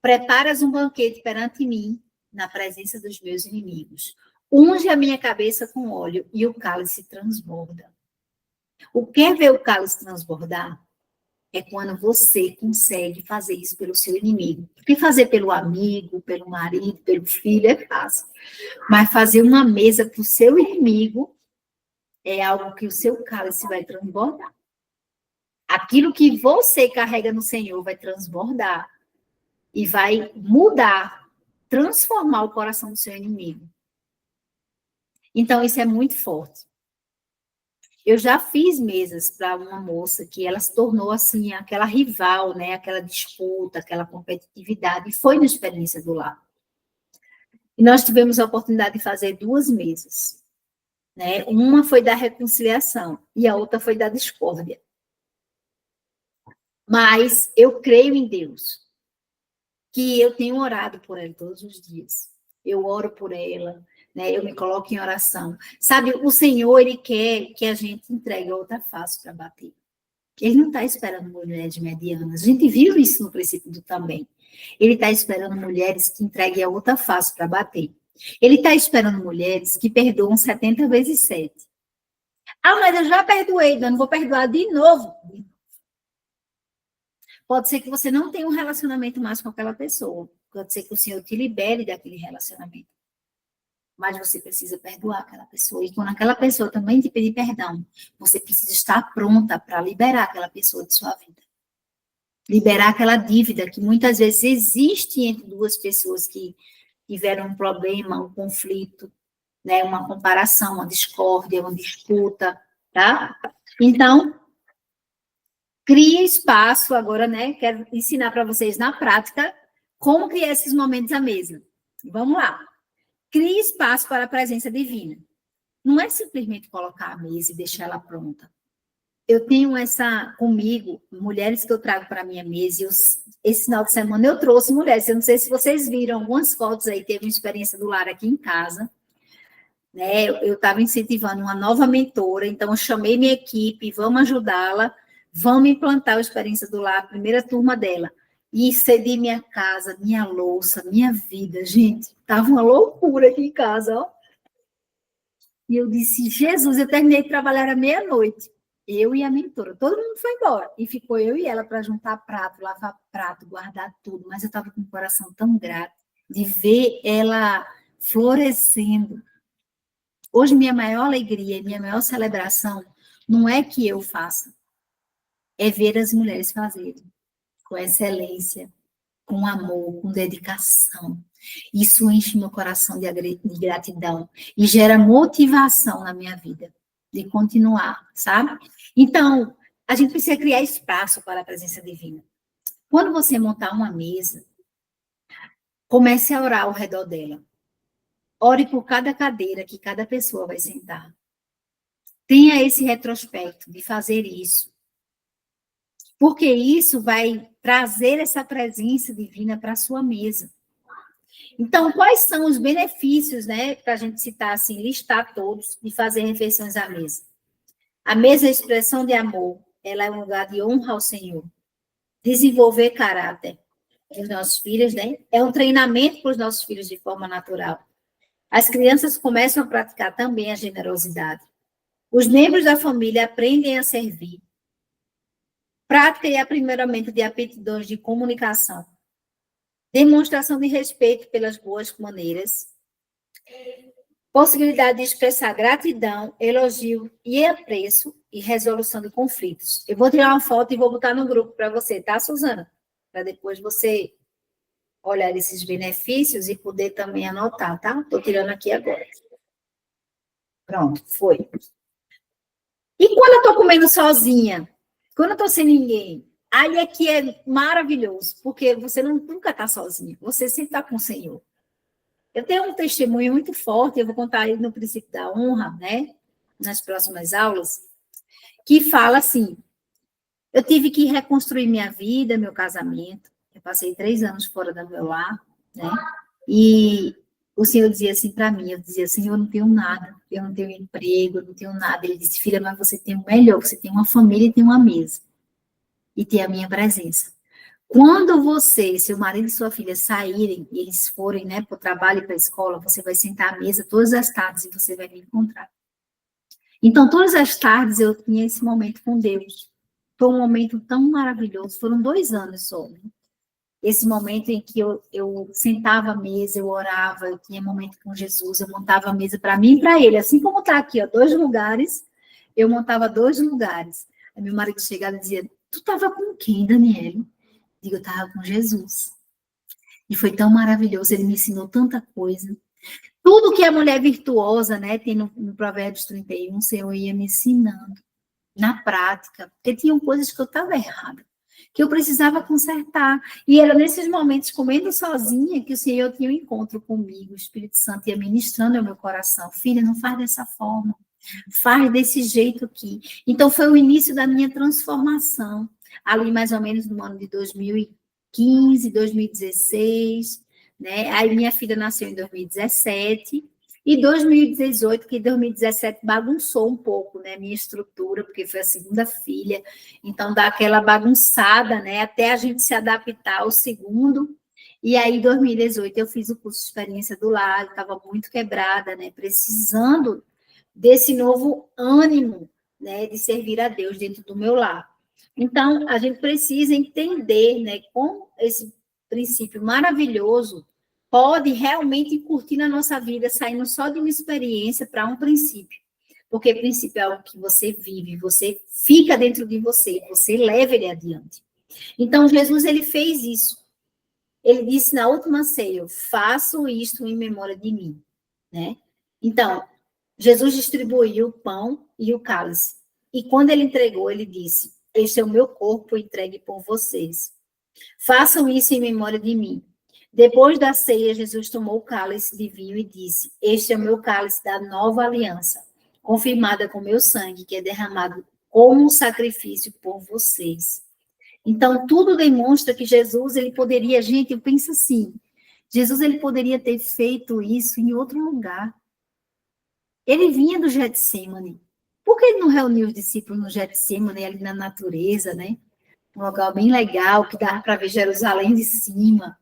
S2: preparas um banquete perante mim, na presença dos meus inimigos. Unge a minha cabeça com óleo e o cálice transborda. O que é ver o cálice transbordar? É quando você consegue fazer isso pelo seu inimigo. Porque fazer pelo amigo, pelo marido, pelo filho é fácil. Mas fazer uma mesa para o seu inimigo é algo que o seu cálice vai transbordar. Aquilo que você carrega no Senhor vai transbordar e vai mudar, transformar o coração do seu inimigo. Então, isso é muito forte. Eu já fiz mesas para uma moça que ela se tornou assim, aquela rival, né? Aquela disputa, aquela competitividade, e foi na experiência do lar. E nós tivemos a oportunidade de fazer 2 mesas, né? Uma foi da reconciliação e a outra foi da discórdia. Mas eu creio em Deus, que eu tenho orado por ela todos os dias. Eu oro por ela, né? Eu me coloco em oração. Sabe, o Senhor, Ele quer que a gente entregue a outra face para bater. Ele não está esperando mulheres medianas. A gente viu isso no princípio também. Ele está esperando mulheres que entreguem a outra face para bater. Ele está esperando mulheres que perdoam 70 vezes 7. Ah, mas eu já perdoei, eu não vou perdoar de novo. Pode ser que você não tenha um relacionamento mais com aquela pessoa. Pode ser que o Senhor te libere daquele relacionamento. Mas você precisa perdoar aquela pessoa. E quando aquela pessoa também te pedir perdão, você precisa estar pronta para liberar aquela pessoa de sua vida. Liberar aquela dívida que muitas vezes existe entre 2 pessoas que tiveram um problema, um conflito, né? Uma comparação, uma discórdia, uma disputa, tá? Então, crie espaço agora, né? Quero ensinar para vocês na prática como criar esses momentos à mesa. Vamos lá. Crie espaço para a presença divina. Não é simplesmente colocar a mesa e deixar ela pronta. Eu tenho comigo, mulheres que eu trago para a minha mesa, e esse final de semana eu trouxe mulheres. Eu não sei se vocês viram algumas fotos aí, teve uma experiência do lar aqui em casa, né? Eu estava incentivando uma nova mentora, então eu chamei minha equipe, vamos ajudá-la, vamos implantar a experiência do lar, a primeira turma dela. E cedi minha casa, minha louça, minha vida. Gente, estava uma loucura aqui em casa, ó. E eu disse, Jesus, eu terminei de trabalhar à meia-noite. Eu e a mentora, todo mundo foi embora. E ficou eu e ela para juntar prato, lavar prato, guardar tudo. Mas eu estava com o coração tão grato de ver ela florescendo. Hoje, minha maior alegria, minha maior celebração, não é que eu faça, é ver as mulheres fazerem com excelência, com amor, com dedicação. Isso enche meu coração de gratidão e gera motivação na minha vida de continuar, sabe? Então, a gente precisa criar espaço para a presença divina. Quando você montar uma mesa, comece a orar ao redor dela. Ore por cada cadeira que cada pessoa vai sentar. Tenha esse retrospecto de fazer isso. Porque isso vai trazer essa presença divina para a sua mesa. Então, quais são os benefícios, né, para a gente citar assim, listar todos, de fazer refeições à mesa? A mesa é expressão de amor, ela é um lugar de honra ao Senhor. Desenvolver caráter dos nossos filhos, né? É um treinamento para os nossos filhos de forma natural. As crianças começam a praticar também a generosidade. Os membros da família aprendem a servir. Prática e aprimoramento de aptidões de comunicação. Demonstração de respeito pelas boas maneiras. Possibilidade de expressar gratidão, elogio e apreço e resolução de conflitos. Eu vou tirar uma foto e vou botar no grupo para você, tá, Suzana? Para depois você olhar esses benefícios e poder também anotar, tá? Estou tirando aqui agora. Pronto, foi. E quando eu estou comendo sozinha? Quando eu estou sem ninguém? Aí é que é maravilhoso, porque você nunca está sozinha, você sempre está com o Senhor. Eu tenho um testemunho muito forte, eu vou contar aí no princípio da honra, né? Nas próximas aulas, que fala assim, eu tive que reconstruir minha vida, meu casamento, eu passei 3 anos fora do meu lar, né? E o Senhor dizia assim para mim, eu dizia, Senhor, eu não tenho nada, eu não tenho emprego, eu não tenho nada. Ele disse, filha, mas você tem o melhor, você tem uma família e tem uma mesa. E tem a minha presença. Quando você, seu marido e sua filha saírem, e eles forem, né, para o trabalho e para a escola, você vai sentar à mesa todas as tardes e você vai me encontrar. Então, todas as tardes eu tinha esse momento com Deus. Foi um momento tão maravilhoso, foram 2 anos só, né? Esse momento em que eu sentava à mesa, eu orava, eu tinha momento com Jesus, eu montava a mesa para mim e para ele. Assim como está aqui, ó, 2 lugares, eu montava 2 lugares. Aí meu marido chegava e dizia, tu estava com quem, Daniele? Digo, eu estava com Jesus. E foi tão maravilhoso, ele me ensinou tanta coisa. Tudo que a mulher virtuosa, né, tem no Provérbios 31, o Senhor ia me ensinando, na prática, porque tinham coisas que eu estava errada, que eu precisava consertar. E era nesses momentos, comendo sozinha, que o Senhor tinha um encontro comigo, o Espírito Santo ia ministrando ao meu coração. Filha, não faz dessa forma, faz desse jeito aqui. Então, foi o início da minha transformação, ali mais ou menos no ano de 2015, 2016, né? Aí minha filha nasceu em 2017, e 2018, que 2017 bagunçou um pouco, né, minha estrutura, porque foi a segunda filha, então dá aquela bagunçada, né, até a gente se adaptar ao segundo. E aí, em 2018, eu fiz o curso de experiência do lar, estava muito quebrada, né, precisando desse novo ânimo, né, de servir a Deus dentro do meu lar. Então, a gente precisa entender, né, como esse princípio maravilhoso pode realmente curtir na nossa vida, saindo só de uma experiência para um princípio. Porque princípio é algo que você vive, você fica dentro de você, você leva ele adiante. Então, Jesus, ele fez isso. Ele disse na última ceia, eu faço isto em memória de mim, né? Então, Jesus distribuiu o pão e o cálice. E quando ele entregou, ele disse, este é o meu corpo entregue por vocês. Façam isso em memória de mim. Depois da ceia, Jesus tomou o cálice de vinho e disse, este é o meu cálice da nova aliança, confirmada com meu sangue, que é derramado como um sacrifício por vocês. Então, tudo demonstra que Jesus, ele poderia, gente, eu penso assim, Jesus, ele poderia ter feito isso em outro lugar. Ele vinha do Getsemane. Por que ele não reuniu os discípulos no Getsemane, ali na natureza, né? Um lugar bem legal, que dava para ver Jerusalém de cima.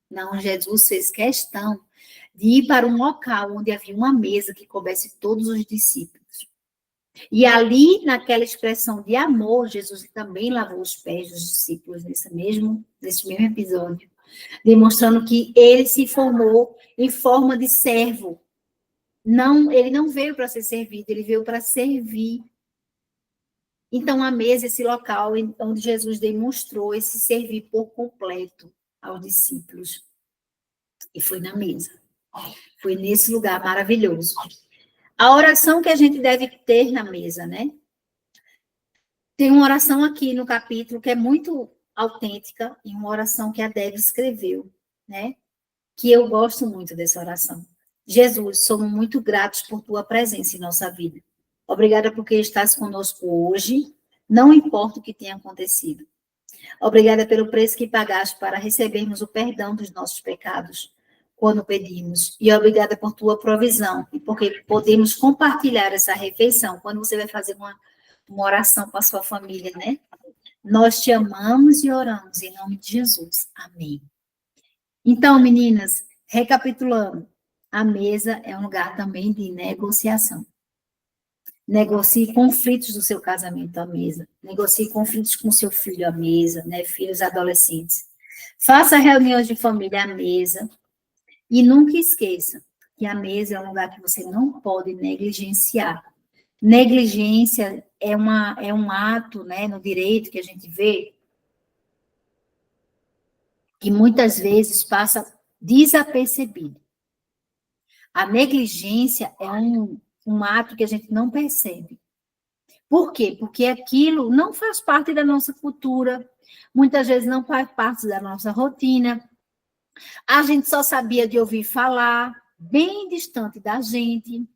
S2: Não, Jesus fez questão de ir para um local onde havia uma mesa que coubesse todos os discípulos. E ali, naquela expressão de amor, Jesus também lavou os pés dos discípulos nesse mesmo episódio, demonstrando que ele se formou em forma de servo. Não, ele não veio para ser servido, ele veio para servir. Então, a mesa, esse local onde Jesus demonstrou esse servir por completo. aos discípulos. E foi na mesa. Foi nesse lugar maravilhoso. A oração que a gente deve ter na mesa, né? Tem uma oração aqui no capítulo que é muito autêntica e uma oração que a Débora escreveu, né? Que eu gosto muito dessa oração. Jesus, somos muito gratos por tua presença em nossa vida. Obrigada porque estás conosco hoje, não importa o que tenha acontecido. Obrigada pelo preço que pagaste para recebermos o perdão dos nossos pecados quando pedimos. E obrigada por tua provisão e porque podemos compartilhar essa refeição quando você vai fazer uma oração com a sua família, né? Nós te amamos e oramos em nome de Jesus. Amém. Então, meninas, recapitulando, a mesa é um lugar também de negociação. Negocie conflitos do seu casamento à mesa. Negocie conflitos com seu filho à mesa, né? Filhos adolescentes. Faça reuniões de família à mesa. E nunca esqueça que a mesa é um lugar que você não pode negligenciar. Negligência é um ato, né, no direito que a gente vê, que muitas vezes passa desapercebido. A negligência é um ato que a gente não percebe. Por quê? Porque aquilo não faz parte da nossa cultura, muitas vezes não faz parte da nossa rotina. A gente só sabia de ouvir falar, bem distante da gente.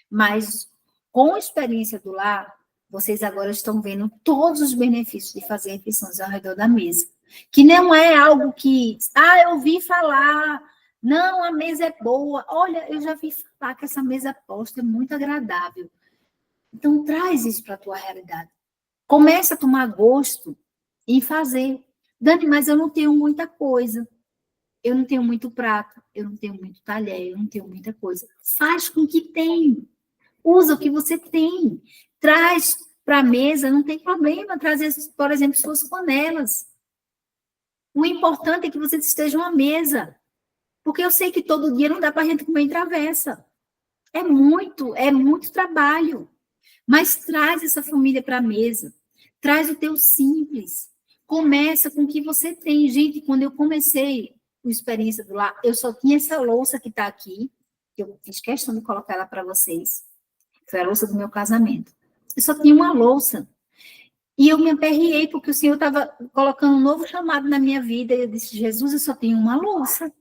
S2: Mas, com a experiência do lar, vocês agora estão vendo todos os benefícios de fazer refeições ao redor da mesa. Que não é algo que, eu ouvi falar, não, a mesa é boa. Olha, eu já vi falar que essa mesa posta é muito agradável. Então, traz isso para a tua realidade. Começa a tomar gosto em fazer. Dani, mas eu não tenho muita coisa. Eu não tenho muito prato, eu não tenho muito talher, eu não tenho muita coisa. Faz com o que tem. Usa o que você tem. Traz para a mesa, não tem problema trazer, por exemplo, suas panelas. O importante é que vocês estejam à mesa. Porque eu sei que todo dia não dá para a gente comer em travessa. É muito trabalho. Mas traz essa família para a mesa. Traz o teu simples. Começa com o que você tem. Gente, quando eu comecei a experiência do lar, eu só tinha essa louça que está aqui, que eu fiz questão de colocar ela para vocês. Foi a louça do meu casamento. Eu só tinha uma louça. E eu me aperriei, porque o Senhor estava colocando um novo chamado na minha vida. E eu disse, Jesus, eu só tenho uma louça.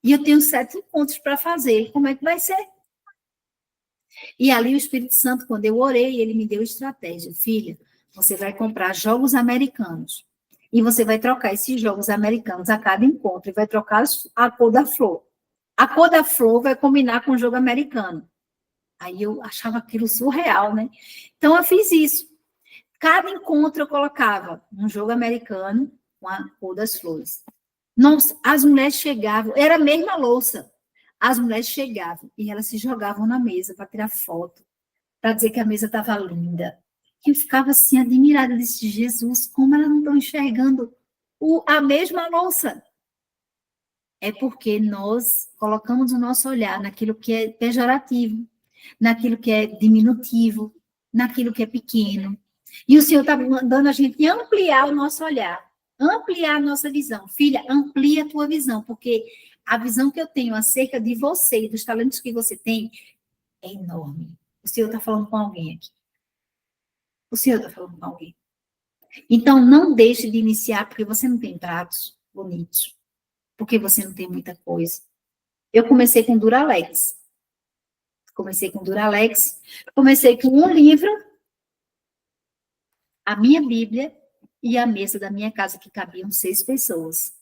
S2: E eu tenho 7 encontros para fazer. Como é que vai ser? E ali o Espírito Santo, quando eu orei, ele me deu estratégia. Filha, você vai comprar jogos americanos. E você vai trocar esses jogos americanos a cada encontro. E vai trocar a cor da flor. A cor da flor vai combinar com o jogo americano. Aí eu achava aquilo surreal, né? Então eu fiz isso. Cada encontro eu colocava um jogo americano com a cor das flores. Nossa, as mulheres chegavam, era a mesma louça. As mulheres chegavam e elas se jogavam na mesa para tirar foto, para dizer que a mesa estava linda. E eu ficava assim, admirada, disse, Jesus, como elas não estão enxergando a mesma louça? É porque nós colocamos o nosso olhar naquilo que é pejorativo, naquilo que é diminutivo, naquilo que é pequeno. E o Senhor está mandando a gente ampliar o nosso olhar, ampliar a nossa visão. Filha, amplia a tua visão, porque a visão que eu tenho acerca de você e dos talentos que você tem é enorme. O Senhor está falando com alguém aqui. O Senhor está falando com alguém. Então, não deixe de iniciar porque você não tem pratos bonitos, porque você não tem muita coisa. Eu comecei com Duralex. Comecei com um livro, a minha Bíblia e a mesa da minha casa, que cabiam 6 pessoas.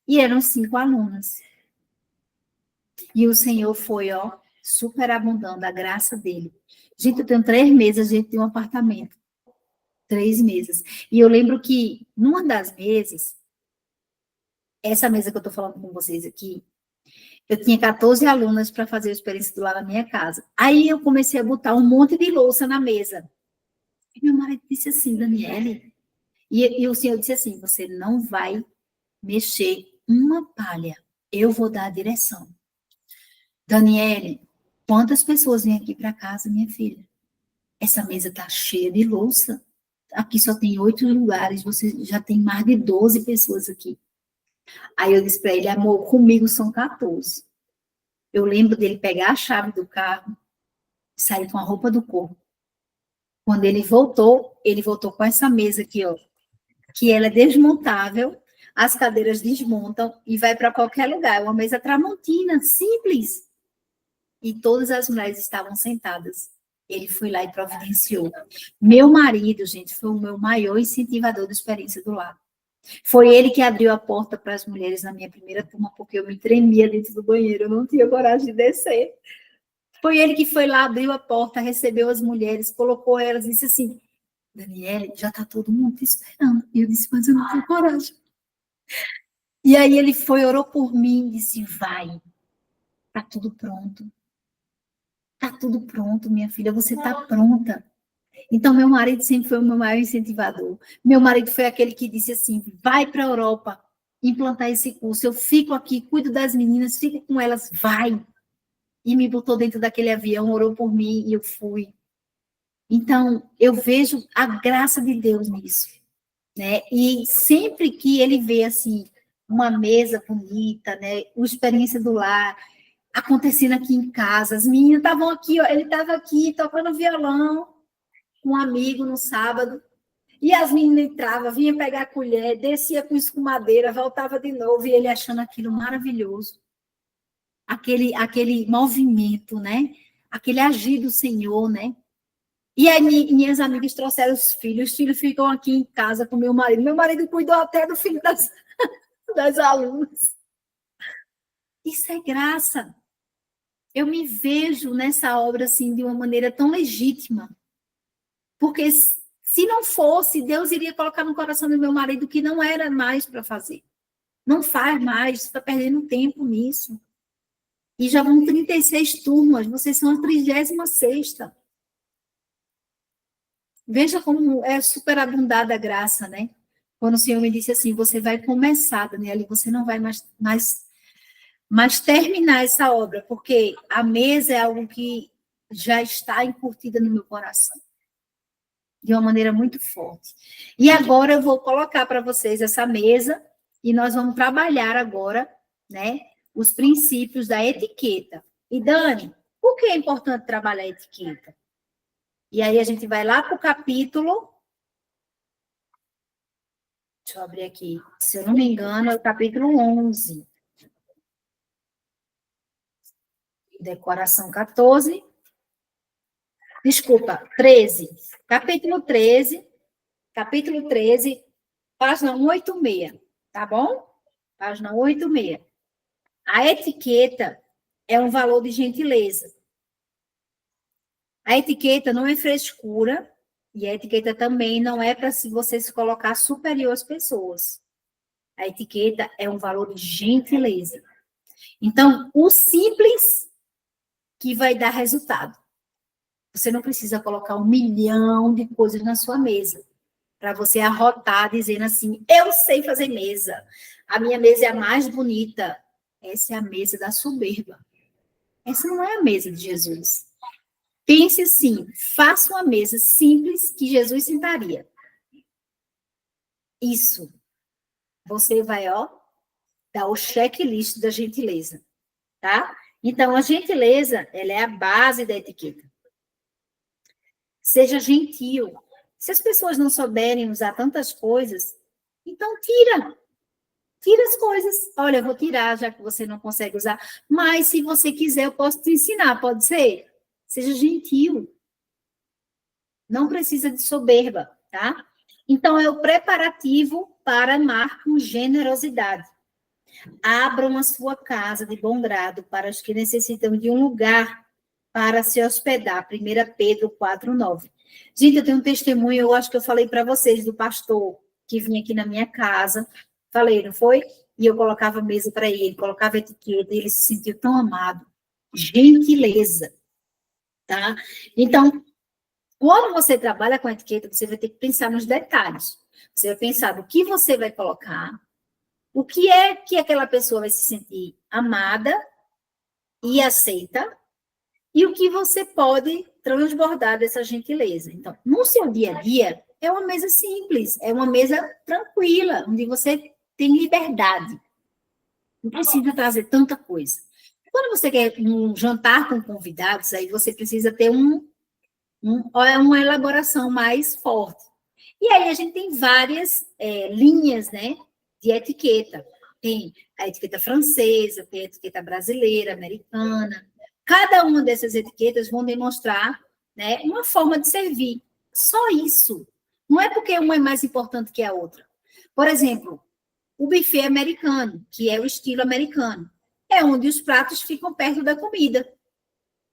S2: E eram 5 alunas. E o Senhor foi, superabundando a graça dele. Gente, eu tenho 3 mesas, a gente tem um apartamento. 3 mesas. E eu lembro que, numa das mesas, essa mesa que eu estou falando com vocês aqui, eu tinha 14 alunas para fazer a experiência do lar na minha casa. Aí eu comecei a botar um monte de louça na mesa. E meu marido disse assim, Daniele, e o Senhor disse assim, você não vai mexer uma palha, eu vou dar a direção. Daniele, quantas pessoas vêm aqui para casa, minha filha? Essa mesa está cheia de louça. aqui só tem 8 lugares, você já tem mais de 12 pessoas aqui. Aí eu disse para ele, amor, comigo são 14. Eu lembro dele pegar a chave do carro e sair com a roupa do corpo. Quando ele voltou com essa mesa aqui, ó, que ela é desmontável, as cadeiras desmontam e vai para qualquer lugar. É uma mesa tramontina, simples. E todas as mulheres estavam sentadas. Ele foi lá e providenciou. Meu marido, gente, foi o meu maior incentivador da experiência do lar. Foi ele que abriu a porta para as mulheres na minha primeira turma, porque eu me tremia dentro do banheiro, eu não tinha coragem de descer. Foi ele que foi lá, abriu a porta, recebeu as mulheres, colocou elas e disse assim, Daniele, já está todo mundo te esperando. E eu disse, mas eu não tenho coragem. E aí ele foi, orou por mim, disse, vai, está tudo pronto. Está tudo pronto, minha filha, você está pronta. Então, meu marido sempre foi o meu maior incentivador. Meu marido foi aquele que disse assim, vai para a Europa implantar esse curso, eu fico aqui, cuido das meninas, fico com elas, vai. E me botou dentro daquele avião, orou por mim e eu fui. Então, eu vejo a graça de Deus nisso, né? E sempre que ele vê, assim, uma mesa bonita, né? Uma experiência do lar, acontecendo aqui em casa, as meninas estavam aqui, ó, ele estava aqui tocando violão com um amigo no sábado, e as meninas entravam, vinha pegar a colher, descia com escumadeira, voltava de novo, e ele achando aquilo maravilhoso. Aquele movimento, né? Aquele agir do Senhor, né? E aí minhas amigas trouxeram os filhos ficam aqui em casa com meu marido cuidou até do filho das alunas. Isso é graça. Eu me vejo nessa obra assim de uma maneira tão legítima, porque se não fosse, Deus iria colocar no coração do meu marido que não era mais para fazer. Não faz mais, está perdendo tempo nisso. E já vão 36 turmas, vocês são a 36ª. Veja como é superabundada a graça, né? Quando o Senhor me disse assim, você vai começar, Daniela, e você não vai mais terminar essa obra, porque a mesa é algo que já está encurtida no meu coração, de uma maneira muito forte. E agora eu vou colocar para vocês essa mesa, e nós vamos trabalhar agora, né, os princípios da etiqueta. E, Dani, por que é importante trabalhar a etiqueta? E aí a gente vai lá para o capítulo... Deixa eu abrir aqui. Se eu não me engano, é o capítulo 11. Decoração 14. Desculpa, 13. Capítulo 13, página 186. Tá bom? Página 186. A etiqueta é um valor de gentileza. A etiqueta não é frescura, e a etiqueta também não é para você se colocar superior às pessoas. A etiqueta é um valor de gentileza. Então, o simples que vai dar resultado. Você não precisa colocar 1 milhão de coisas na sua mesa para você arrotar dizendo assim, eu sei fazer mesa. A minha mesa é a mais bonita. Essa é a mesa da soberba. Essa não é a mesa de Jesus. Pense assim, faça uma mesa simples que Jesus sentaria. Isso. Você vai, ó, dar o checklist da gentileza, tá? Então, a gentileza, ela é a base da etiqueta. Seja gentil. Se as pessoas não souberem usar tantas coisas, então tira. Tira as coisas. Olha, eu vou tirar, já que você não consegue usar. Mas, se você quiser, eu posso te ensinar, pode ser? Seja gentil. Não precisa de soberba, tá? Então, é o preparativo para amar com generosidade. Abram a sua casa de bom grado para os que necessitam de um lugar para se hospedar. 1 Pedro 4:9. Gente, eu tenho um testemunho, eu acho que eu falei para vocês, do pastor que vinha aqui na minha casa. Falei, não foi? E eu colocava mesa para ele, colocava etiqueta, e ele se sentiu tão amado. Gentileza, tá? Então, quando você trabalha com etiqueta, você vai ter que pensar nos detalhes. Você vai pensar no que você vai colocar, o que é que aquela pessoa vai se sentir amada e aceita, e o que você pode transbordar dessa gentileza. Então, no seu dia a dia, é uma mesa simples, é uma mesa tranquila, onde você tem liberdade. Não precisa trazer tanta coisa. Quando você quer um jantar com convidados, aí você precisa ter uma elaboração mais forte. E aí a gente tem várias linhas, né, de etiqueta. Tem a etiqueta francesa, tem a etiqueta brasileira, americana. Cada uma dessas etiquetas vão demonstrar, né, uma forma de servir. Só isso. Não é porque uma é mais importante que a outra. Por exemplo, o buffet americano, que é o estilo americano, é onde os pratos ficam perto da comida.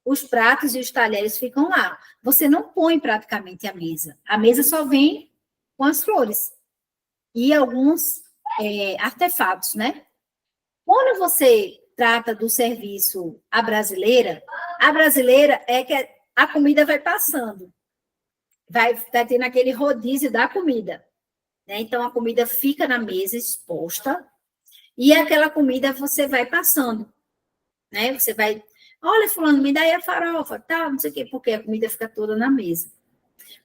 S2: Os pratos e os talheres ficam lá. Você não põe praticamente a mesa. A mesa só vem com as flores e alguns artefatos, né? Quando você trata do serviço a brasileira é que a comida vai passando. Vai tendo aquele rodízio da comida. Né? Então, a comida fica na mesa exposta e aquela comida você vai passando. Né? Você vai, olha, fulano, me dá aí a farofa, tal, não sei o quê, porque a comida fica toda na mesa.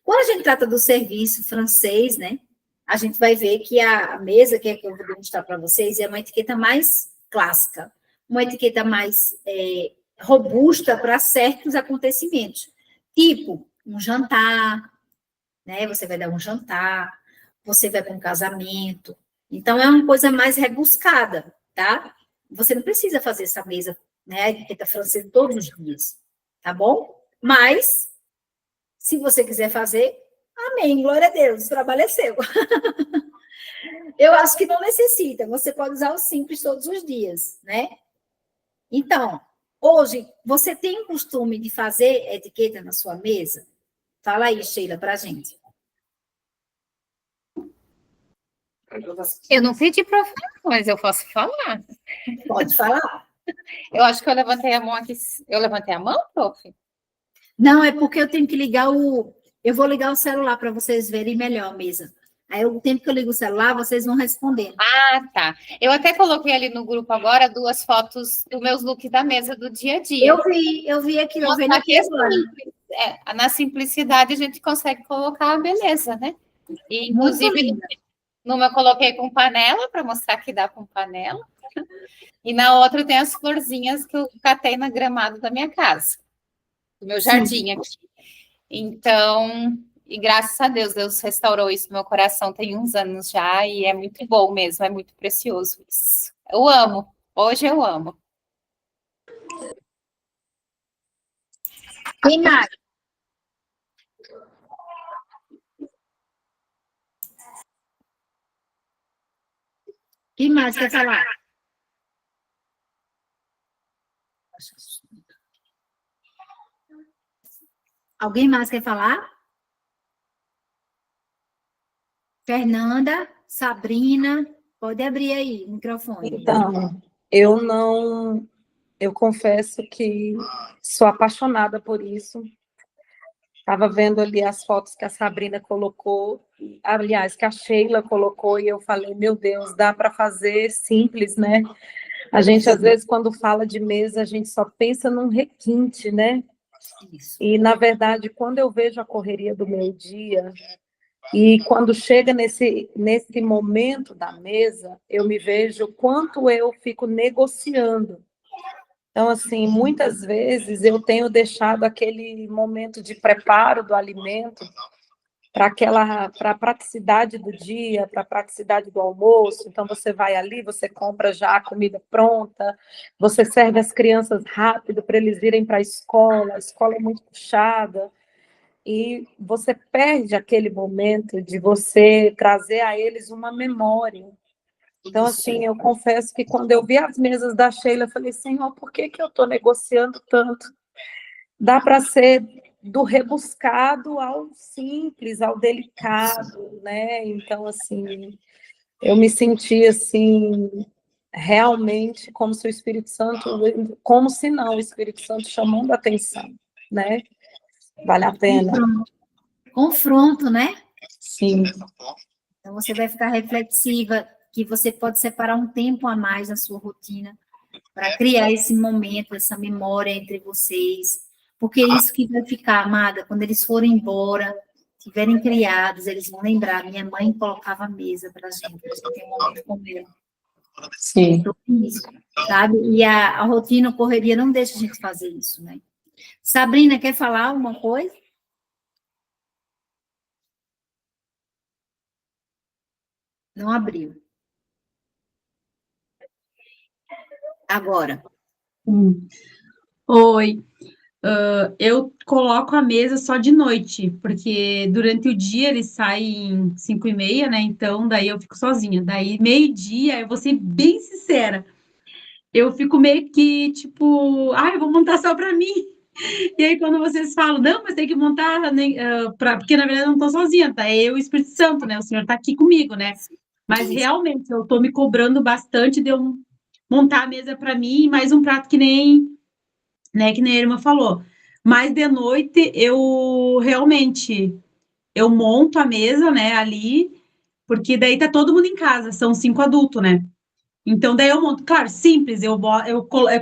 S2: Quando a gente trata do serviço francês, né, a gente vai ver que a mesa, que eu vou demonstrar para vocês, é uma etiqueta mais clássica, uma etiqueta mais robusta para certos acontecimentos. Tipo, um jantar, né, você vai dar um jantar, você vai para um casamento. Então, é uma coisa mais rebuscada, tá? Você não precisa fazer essa mesa, né, a etiqueta francesa todos os dias, tá bom? Mas, se você quiser fazer, amém, glória a Deus, o trabalho é seu. Eu acho que não necessita, você pode usar o simples todos os dias, né? Então, hoje, você tem o costume de fazer etiqueta na sua mesa? Fala aí, Sheila, pra gente.
S1: Eu não pedi para falar, mas eu posso falar.
S2: Pode falar.
S1: Eu acho que eu levantei a mão aqui. Eu levantei a mão, prof?
S2: Não, é porque eu tenho que ligar eu vou ligar o celular para vocês verem melhor a mesa. Aí, o tempo que eu ligo o celular, vocês vão respondendo.
S1: Ah, tá. Eu até coloquei ali no grupo agora 2 fotos dos meus looks da mesa do dia a dia.
S2: Eu vi aqui, eu vi aqui agora.
S1: Na simplicidade a gente consegue colocar a beleza, né? E, inclusive, numa eu coloquei com panela, para mostrar que dá com panela. E na outra tem as florzinhas que eu catei na gramado da minha casa, do meu jardim aqui. Então, e graças a Deus, Deus restaurou isso no meu coração tem uns anos já, e é muito bom mesmo, é muito precioso isso. Eu amo, hoje eu amo.
S2: Quem mais? Quem mais quer falar? Alguém mais quer falar? Fernanda, Sabrina, pode abrir aí o microfone.
S3: Então, eu confesso que sou apaixonada por isso. Estava vendo ali as fotos que a Sabrina colocou, aliás, que a Sheila colocou, e eu falei, meu Deus, dá para fazer simples, né? A gente, às vezes, quando fala de mesa, a gente só pensa num requinte, né?
S2: Isso.
S3: E, na verdade, quando eu vejo a correria do meu dia, e quando chega nesse momento da mesa, eu me vejo quanto eu fico negociando. Então, assim, muitas vezes eu tenho deixado aquele momento de preparo do alimento para a praticidade do dia, para a praticidade do almoço. Então, você vai ali, você compra já a comida pronta, você serve as crianças rápido para eles irem para a escola é muito puxada, e você perde aquele momento de você trazer a eles uma memória. Então, assim, eu confesso que quando eu vi as mesas da Sheila, eu falei, Senhor, por que eu estou negociando tanto? Dá para ser do rebuscado ao simples, ao delicado, né? Então, assim, eu me senti, assim, realmente como se o Espírito Santo, como se não, o Espírito Santo chamando a atenção, né? Vale a pena.
S2: Confronto, né?
S3: Sim.
S2: Então, você vai ficar reflexiva, que você pode separar um tempo a mais na sua rotina para criar esse momento, essa memória entre vocês, Porque isso que vai ficar, amada, quando eles forem embora, tiverem criados, eles vão lembrar. Minha mãe colocava a mesa para a gente ter um momento com ela.
S3: Sim.
S2: Isso, sabe? E a rotina, a correria não deixa a gente fazer isso, né? Sabrina, quer falar alguma coisa? Não abriu. Agora.
S4: Oi. Eu coloco a mesa só de noite, porque durante o dia eles saem 5h30, né? Então, daí eu fico sozinha. Daí, meio-dia, eu vou ser bem sincera. Eu fico meio que, tipo, eu vou montar só pra mim. E aí, quando vocês falam, não, mas tem que montar, porque na verdade eu não tô sozinha, tá? É eu e o Espírito Santo, né? O Senhor tá aqui comigo, né? Mas realmente, eu tô me cobrando bastante de eu montar a mesa pra mim e mais um prato que nem a irmã falou. Mas de noite eu realmente monto a mesa, né, ali, porque daí tá todo mundo em casa, são 5 adultos, né? Então daí eu monto, claro, simples,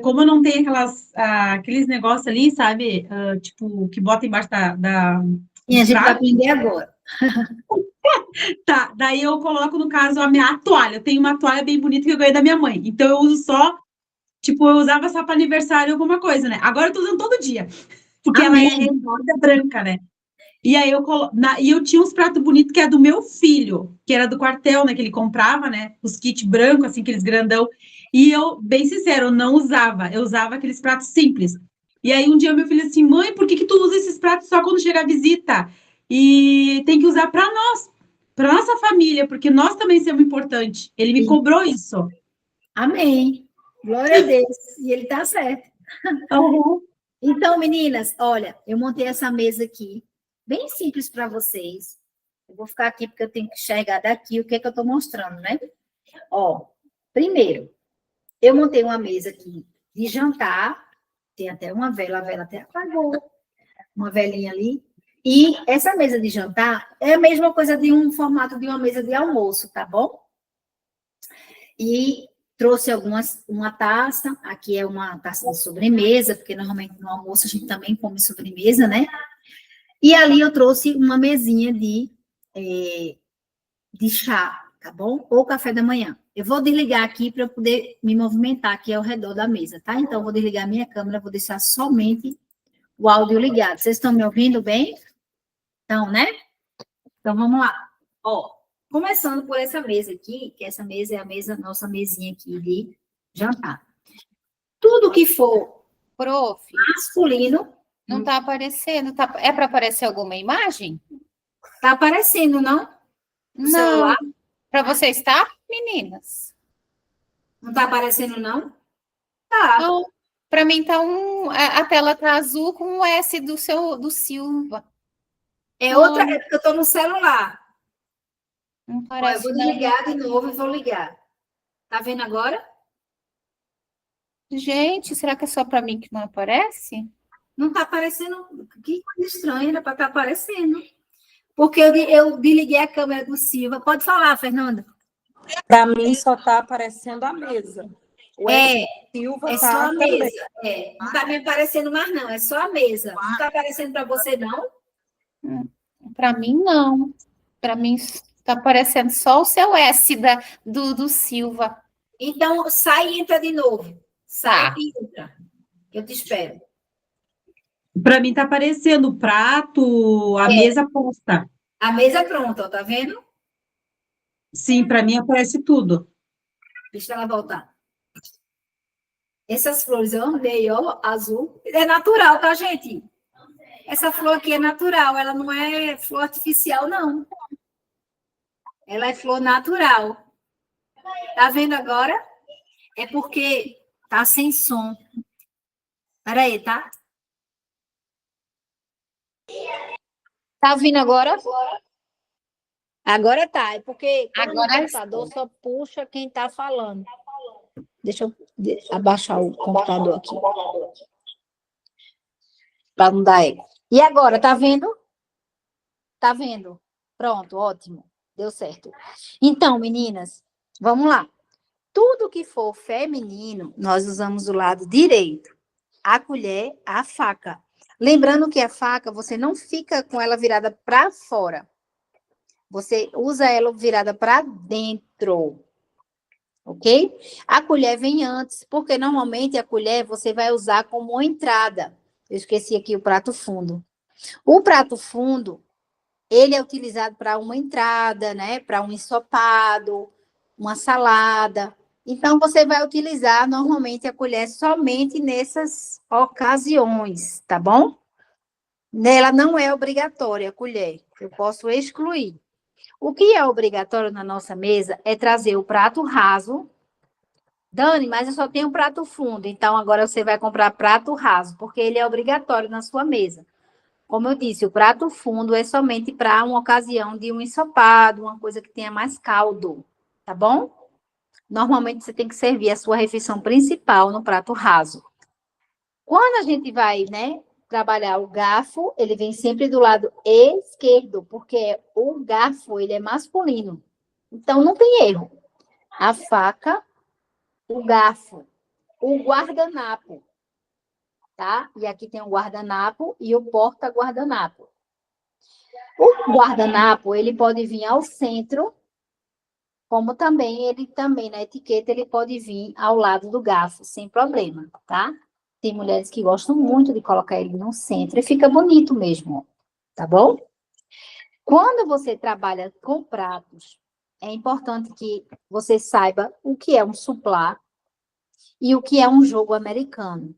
S4: como eu não tenho aqueles negócios ali, sabe, tipo, que bota embaixo
S2: E a gente vai
S4: prato.
S2: aprender agora.
S4: Tá, daí eu coloco, no caso, a toalha. Eu tenho uma toalha bem bonita que eu ganhei da minha mãe. Então eu uso só, tipo, eu usava só para aniversário alguma coisa, né? Agora eu tô usando todo dia. Porque ela é redonda, branca, né? E aí eu tinha uns pratos bonitos que é do meu filho, que era do quartel, né? Que ele comprava, né? Os kits brancos, assim, aqueles grandão. E eu, bem sincero, eu não usava. Eu usava aqueles pratos simples. E aí um dia meu filho assim, mãe, por que tu usa esses pratos só quando chega a visita? E tem que usar para nós, para nossa família, porque nós também somos importantes. Ele me cobrou isso.
S2: Amém. Glória a Deus. E ele tá certo.
S4: Uhum.
S2: Então, meninas, olha, eu montei essa mesa aqui, bem simples para vocês. Eu vou ficar aqui porque eu tenho que enxergar daqui o que é que eu estou mostrando, né? Ó, primeiro, eu montei uma mesa aqui de jantar, tem até uma vela, a vela até apagou, uma velinha ali. E essa mesa de jantar é a mesma coisa de um formato de uma mesa de almoço, tá bom? E trouxe uma taça, aqui é uma taça de sobremesa, porque normalmente no almoço a gente também come sobremesa, né? E ali eu trouxe uma mesinha de chá, tá bom? Ou café da manhã. Eu vou desligar aqui para eu poder me movimentar aqui ao redor da mesa, tá? Então, eu vou desligar minha câmera, vou deixar somente o áudio ligado. Vocês estão me ouvindo bem? Então, né? Então, vamos lá. Ó, começando por essa mesa aqui, que essa mesa é nossa mesinha aqui de jantar. Tudo que for masculino...
S1: Não está aparecendo. É para aparecer alguma imagem?
S2: Está aparecendo, não?
S1: No
S2: Não. Celular?
S1: Para você estar, meninas?
S2: Não está aparecendo, não? Tá.
S1: Para mim tá a tela tá azul com o S do Silva.
S2: É outra, é porque eu estou no celular.
S1: Não parece.
S2: Eu vou desligar de novo e vou ligar. Tá vendo agora?
S1: Gente, será que é só para mim que não aparece?
S2: Não está aparecendo. Que coisa estranha, era para estar aparecendo. Porque eu desliguei a câmera do Silva. Pode falar, Fernanda.
S3: Para mim só está aparecendo a mesa.
S2: Silva é só a mesa. Não está me aparecendo mais, não. É só a mesa. Não está aparecendo para você, não?
S1: Para mim, não. Para mim, está aparecendo só o seu S do Silva.
S2: Então, sai e entra de novo. Sai e entra. Eu te espero.
S4: Para mim tá aparecendo o prato, a mesa posta.
S2: A mesa pronta, ó, tá vendo?
S4: Sim, para mim aparece tudo.
S2: Deixa ela voltar. Essas flores eu amei, ó, azul. É natural, tá, gente? Essa flor aqui é natural, ela não é flor artificial, não. Ela é flor natural. Tá vendo agora? É porque tá sem som. Peraí, tá? Tá ouvindo agora? Agora tá. É porque quando o computador só puxa quem tá falando. Deixa eu abaixar o computador aqui. Para não dar eco. E agora, tá vendo? Tá vendo? Pronto, ótimo. Deu certo. Então, meninas, vamos lá. Tudo que for feminino, nós usamos o lado direito. A colher, a faca. Lembrando que a faca, você não fica com ela virada para fora. Você usa ela virada para dentro, ok? A colher vem antes, porque normalmente a colher você vai usar como uma entrada. Eu esqueci aqui o prato fundo. O prato fundo, ele é utilizado para uma entrada, né? Para um ensopado, uma salada. Então, você vai utilizar normalmente a colher somente nessas ocasiões, tá bom? Ela não é obrigatória a colher, eu posso excluir. O que é obrigatório na nossa mesa é trazer o prato raso. Dani, mas eu só tenho prato fundo, então agora você vai comprar prato raso, porque ele é obrigatório na sua mesa. Como eu disse, o prato fundo é somente para uma ocasião de um ensopado, uma coisa que tenha mais caldo, tá bom? Normalmente você tem que servir a sua refeição principal no prato raso. Quando a gente vai, né, trabalhar o garfo, ele vem sempre do lado esquerdo, porque o garfo, ele é masculino. Então, não tem erro. A faca, o garfo, o guardanapo, tá? E aqui tem o guardanapo e o porta-guardanapo. O guardanapo, ele pode vir ao centro, como também, na etiqueta, ele pode vir ao lado do garfo, sem problema, tá? Tem mulheres que gostam muito de colocar ele no centro e fica bonito mesmo, tá bom? Quando você trabalha com pratos, é importante que você saiba o que é um suplá e o que é um jogo americano,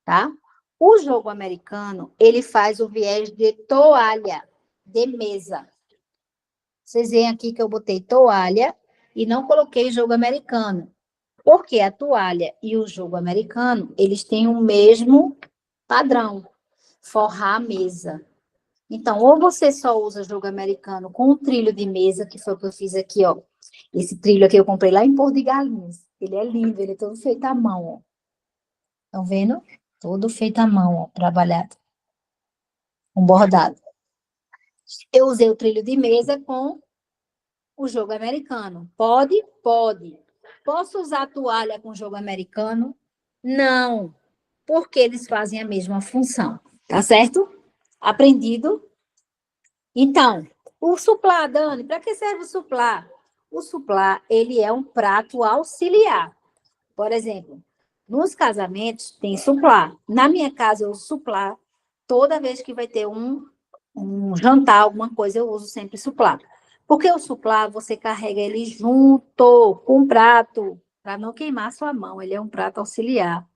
S2: tá? O jogo americano, ele faz o viés de toalha, de mesa. Vocês veem aqui que eu botei toalha e não coloquei jogo americano. Porque a toalha e o jogo americano, eles têm o mesmo padrão, forrar a mesa. Então, ou você só usa jogo americano com o trilho de mesa, que foi o que eu fiz aqui, ó. Esse trilho aqui eu comprei lá em Porto de Galinhas. Ele é lindo, ele é todo feito à mão, ó. Estão vendo? Todo feito à mão, ó, trabalhado. Um bordado. Eu usei o trilho de mesa com o jogo americano. Pode? Pode. Posso usar toalha com jogo americano? Não, porque eles fazem a mesma função. Tá certo? Aprendido? Então, o suplá, Dani, para que serve o suplá? O suplá, ele é um prato auxiliar. Por exemplo, nos casamentos tem suplá. Na minha casa eu uso suplá. Toda vez que vai ter um jantar, alguma coisa, eu uso sempre suplá. Porque o suplá, você carrega ele junto com o prato, para não queimar sua mão. Ele é um prato auxiliar.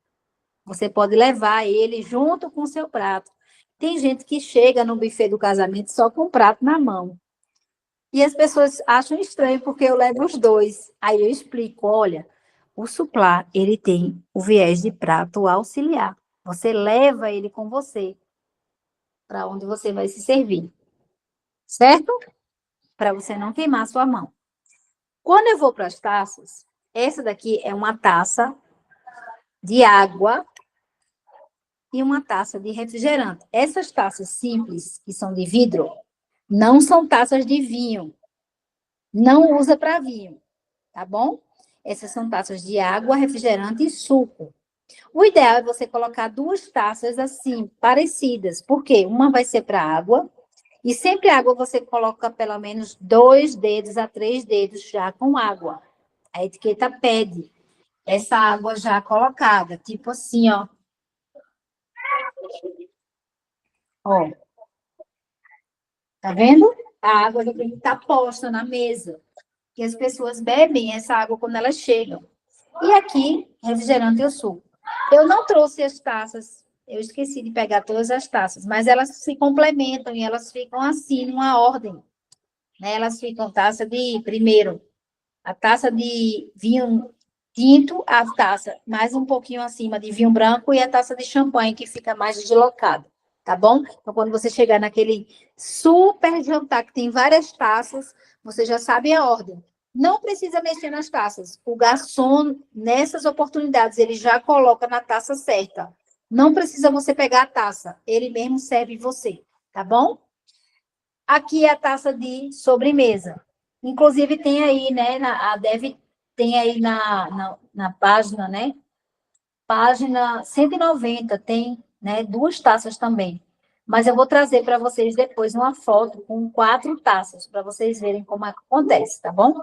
S2: Você pode levar ele junto com o seu prato. Tem gente que chega no buffet do casamento só com o prato na mão. E as pessoas acham estranho porque eu levo os dois. Aí eu explico, olha, o suplá, ele tem o viés de prato auxiliar. Você leva ele com você para onde você vai se servir. Certo? Para você não queimar sua mão. Quando eu vou para as taças, essa daqui é uma taça de água e uma taça de refrigerante. Essas taças simples, que são de vidro, não são taças de vinho. Não usa para vinho, tá bom? Essas são taças de água, refrigerante e suco. O ideal é você colocar 2 taças assim, parecidas, porque uma vai ser para água, e sempre água você coloca pelo menos 2 dedos a 3 dedos já com água. A etiqueta pede essa água já colocada, tipo assim, ó. Ó. Tá vendo? A água já tem que estar posta na mesa. Que as pessoas bebem essa água quando elas chegam. E aqui, refrigerante e o suco. Eu não trouxe as taças, eu esqueci de pegar todas as taças, mas elas se complementam e elas ficam assim, numa ordem. Né? Elas ficam primeiro, a taça de vinho tinto, a taça mais um pouquinho acima de vinho branco e a taça de champanhe, que fica mais deslocada, tá bom? Então, quando você chegar naquele super jantar que tem várias taças, você já sabe a ordem. Não precisa mexer nas taças. O garçom, nessas oportunidades, ele já coloca na taça certa. Não precisa você pegar a taça. Ele mesmo serve você, tá bom? Aqui é a taça de sobremesa. Inclusive, tem aí, né? Tem aí na página, né? Página 190, tem né? 2 taças também. Mas eu vou trazer para vocês depois uma foto com 4 taças, para vocês verem como acontece, tá bom?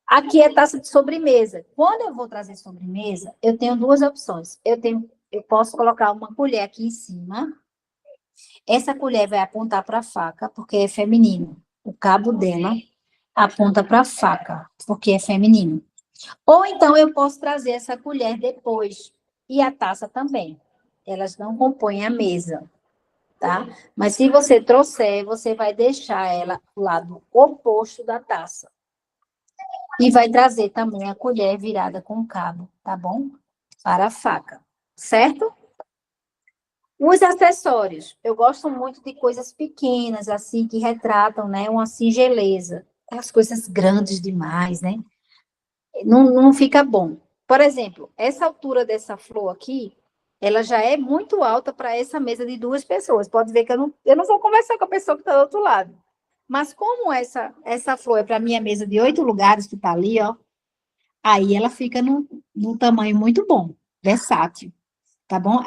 S2: Aqui é taça de sobremesa. Quando eu vou trazer sobremesa, eu tenho 2 opções. Eu posso colocar uma colher aqui em cima. Essa colher vai apontar para a faca, porque é feminino. O cabo dela aponta para a faca, porque é feminino. Ou então eu posso trazer essa colher depois. E a taça também. Elas não compõem a mesa, tá? Mas se você trouxer, você vai deixar ela do lado oposto da taça. E vai trazer também a colher virada com cabo, tá bom? Para a faca, certo? Os acessórios. Eu gosto muito de coisas pequenas, assim, que retratam, né, uma singeleza. As coisas grandes demais, né? Não fica bom. Por exemplo, essa altura dessa flor aqui, ela já é muito alta para essa mesa de 2 pessoas. Pode ver que eu não vou conversar com a pessoa que está do outro lado. Mas como essa flor é para minha mesa de 8 lugares, que está ali, ó, aí ela fica num tamanho muito bom, versátil, tá bom?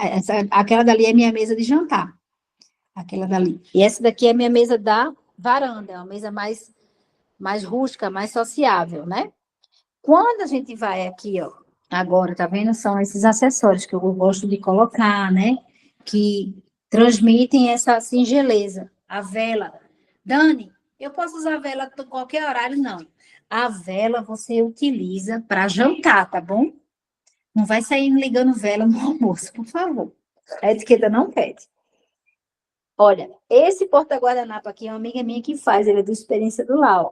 S2: Aquela dali é minha mesa de jantar, aquela dali. E essa daqui é minha mesa da varanda, é uma mesa mais rústica, mais sociável, né? Quando a gente vai aqui, ó, agora, tá vendo? São esses acessórios que eu gosto de colocar, né? Que transmitem essa singeleza. A vela. Dani, eu posso usar a vela em qualquer horário? Não. A vela você utiliza para jantar, tá bom? Não vai sair ligando vela no almoço, por favor. A etiqueta não pede. Olha, esse porta-guardanapo aqui é uma amiga minha que faz, ele é do Experiência do Lar.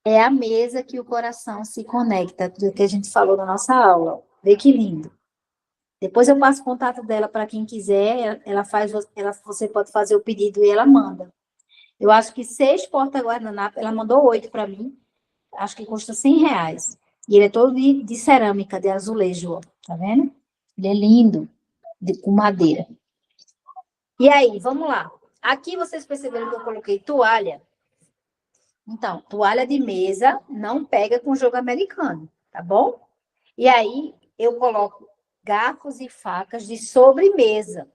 S2: É a mesa que o coração se conecta, do que a gente falou na nossa aula. Vê que lindo. Depois eu passo o contato dela para quem quiser, você pode fazer o pedido e ela manda. Eu acho que 6 porta-guardanapo, ela mandou 8 para mim, acho que custa R$ 100. E ele é todo de cerâmica, de azulejo, ó. Tá vendo? Ele é lindo, com madeira. E aí, vamos lá. Aqui vocês perceberam que eu coloquei toalha. Então, toalha de mesa não pega com jogo americano, tá bom? E aí, eu coloco garfos e facas de sobremesa,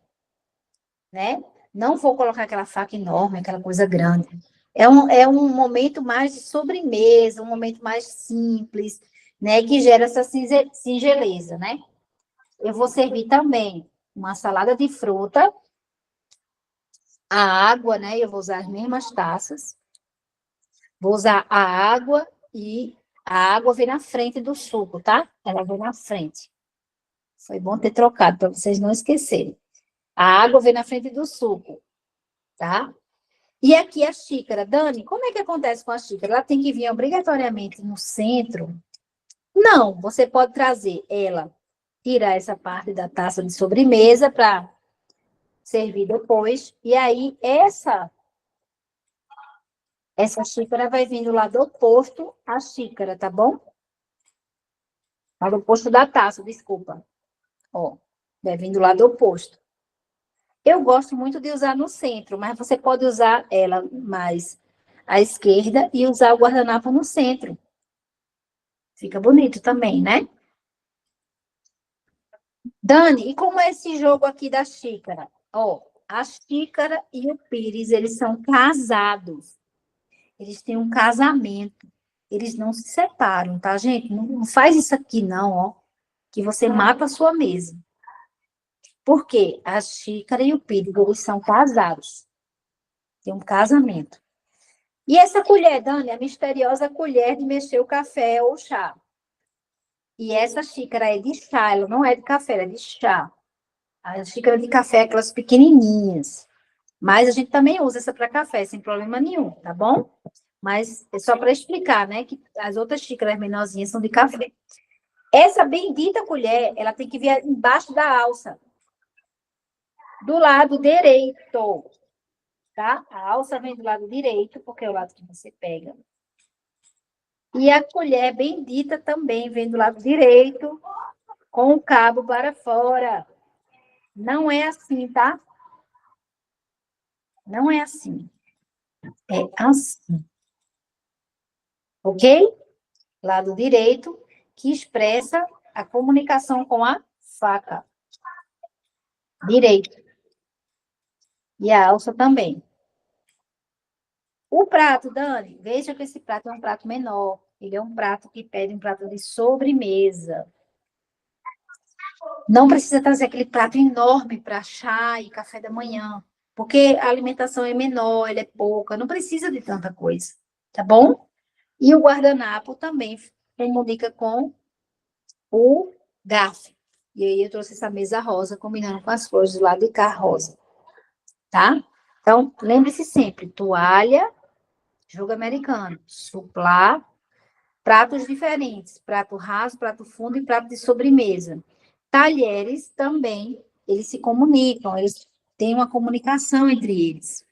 S2: né? Não vou colocar aquela faca enorme, aquela coisa grande. É um momento mais de sobremesa, um momento mais simples, né? Que gera essa singeleza, né? Eu vou servir também uma salada de fruta, a água, né? Eu vou usar as mesmas taças. Vou usar a água e a água vem na frente do suco, tá? Ela vem na frente. Foi bom ter trocado para vocês não esquecerem. A água vem na frente do suco, tá? E aqui a xícara. Dani, como é que acontece com a xícara? Ela tem que vir obrigatoriamente no centro? Não, você pode trazer ela, tirar essa parte da taça de sobremesa para servir depois. E aí, essa xícara vai vir do lado oposto à xícara, tá bom? Lado oposto da taça, desculpa. Ó, vai vir do lado oposto. Eu gosto muito de usar no centro, mas você pode usar ela mais à esquerda e usar o guardanapo no centro. Fica bonito também, né? Dani, e como é esse jogo aqui da xícara? Ó, a xícara e o pires, eles são casados. Eles têm um casamento. Eles não se separam, tá, gente? Não faz isso aqui, não, ó. Que você mata a sua mesa. Por quê? A xícara e o pires, eles são casados. Tem um casamento. E essa colher, Dani, a misteriosa colher de mexer o café ou chá. E essa xícara é de chá, ela não é de café, ela é de chá. A xícara de café é aquelas pequenininhas. Mas a gente também usa essa para café, sem problema nenhum, tá bom? Mas é só para explicar, né, que as outras xícaras menorzinhas são de café. Essa bendita colher, ela tem que vir embaixo da alça. Do lado direito, tá? A alça vem do lado direito, porque é o lado que você pega. E a colher bendita também vem do lado direito, com o cabo para fora. Não é assim, tá? Não é assim. É assim. Ok? Lado direito, que expressa a comunicação com a faca. direito. E a alça também. O prato, Dani, veja que esse prato é um prato menor. Ele é um prato que pede um prato de sobremesa. Não precisa trazer aquele prato enorme para chá e café da manhã, porque a alimentação é menor, ela é pouca, não precisa de tanta coisa, tá bom? E o guardanapo também comunica com o garfo. E aí eu trouxe essa mesa rosa, combinando com as flores do lado de cá rosa, tá? Então, lembre-se sempre, toalha, jogo americano, suplá, pratos diferentes, prato raso, prato fundo e prato de sobremesa. Talheres também, eles se comunicam, eles têm uma comunicação entre eles.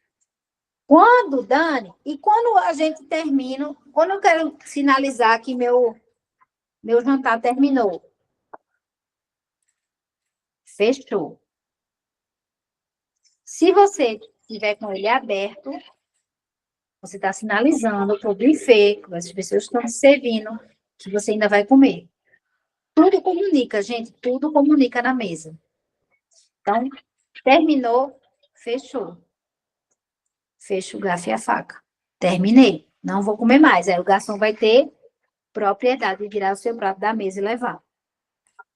S2: Quando, Dani, e quando a gente termina, quando eu quero sinalizar que meu jantar terminou? Fechou. Se você estiver com ele aberto, você está sinalizando para o buffet, que as pessoas estão te servindo, que você ainda vai comer. Tudo comunica, gente, tudo comunica na mesa. Então, terminou, fechou. Fecha o garfo e a faca. Terminei. Não vou comer mais. Aí o garçom vai ter propriedade de virar o seu prato da mesa e levar.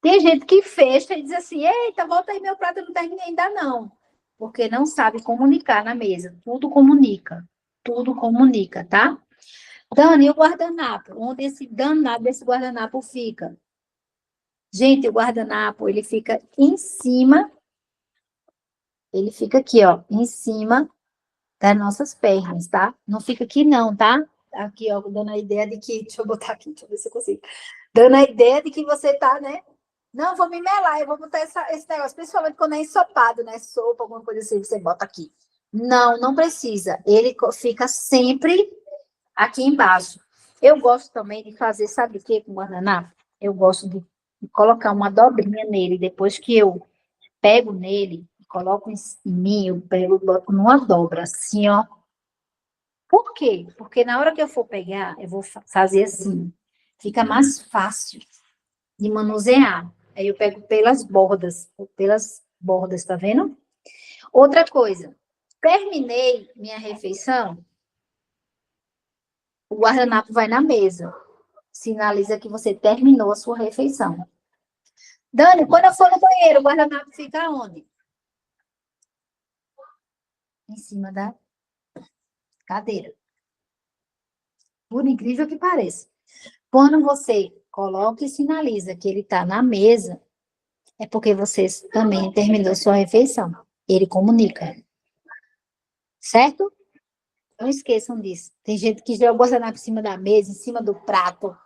S2: Tem gente que fecha e diz assim, eita, volta aí meu prato, eu não terminei ainda não. Porque não sabe comunicar na mesa. Tudo comunica. Tudo comunica, tá? Dani, e o guardanapo? Onde esse danado desse guardanapo fica? Gente, o guardanapo, ele fica em cima. Ele fica aqui, ó, em cima das nossas pernas, tá? Não fica aqui não, tá? Aqui, ó, dando a ideia de que... Deixa eu botar aqui, deixa eu ver se eu consigo. Dando a ideia de que você tá, né? Não, vou me melar, eu vou botar esse negócio, principalmente quando é ensopado, né? Sopa, alguma coisa assim, você bota aqui. Não, não precisa. Ele fica sempre aqui embaixo. Eu gosto também de fazer, sabe o que com guardanapo? Eu gosto de colocar uma dobrinha nele, depois que eu pego nele, coloco em mim, eu pego, boto numa dobra, assim, ó. Por quê? Porque na hora que eu for pegar, eu vou fazer assim. Fica mais fácil de manusear. Aí eu pego pelas bordas, tá vendo? Outra coisa, terminei minha refeição, o guardanapo vai na mesa. Sinaliza que você terminou a sua refeição. Dani, quando eu for no banheiro, o guardanapo fica onde? Em cima da cadeira. Por incrível que pareça. Quando você coloca e sinaliza que ele está na mesa, é porque você também terminou sua refeição. Ele comunica. Certo? Não esqueçam disso. Tem gente que joga o guardanapo em cima da mesa, em cima do prato,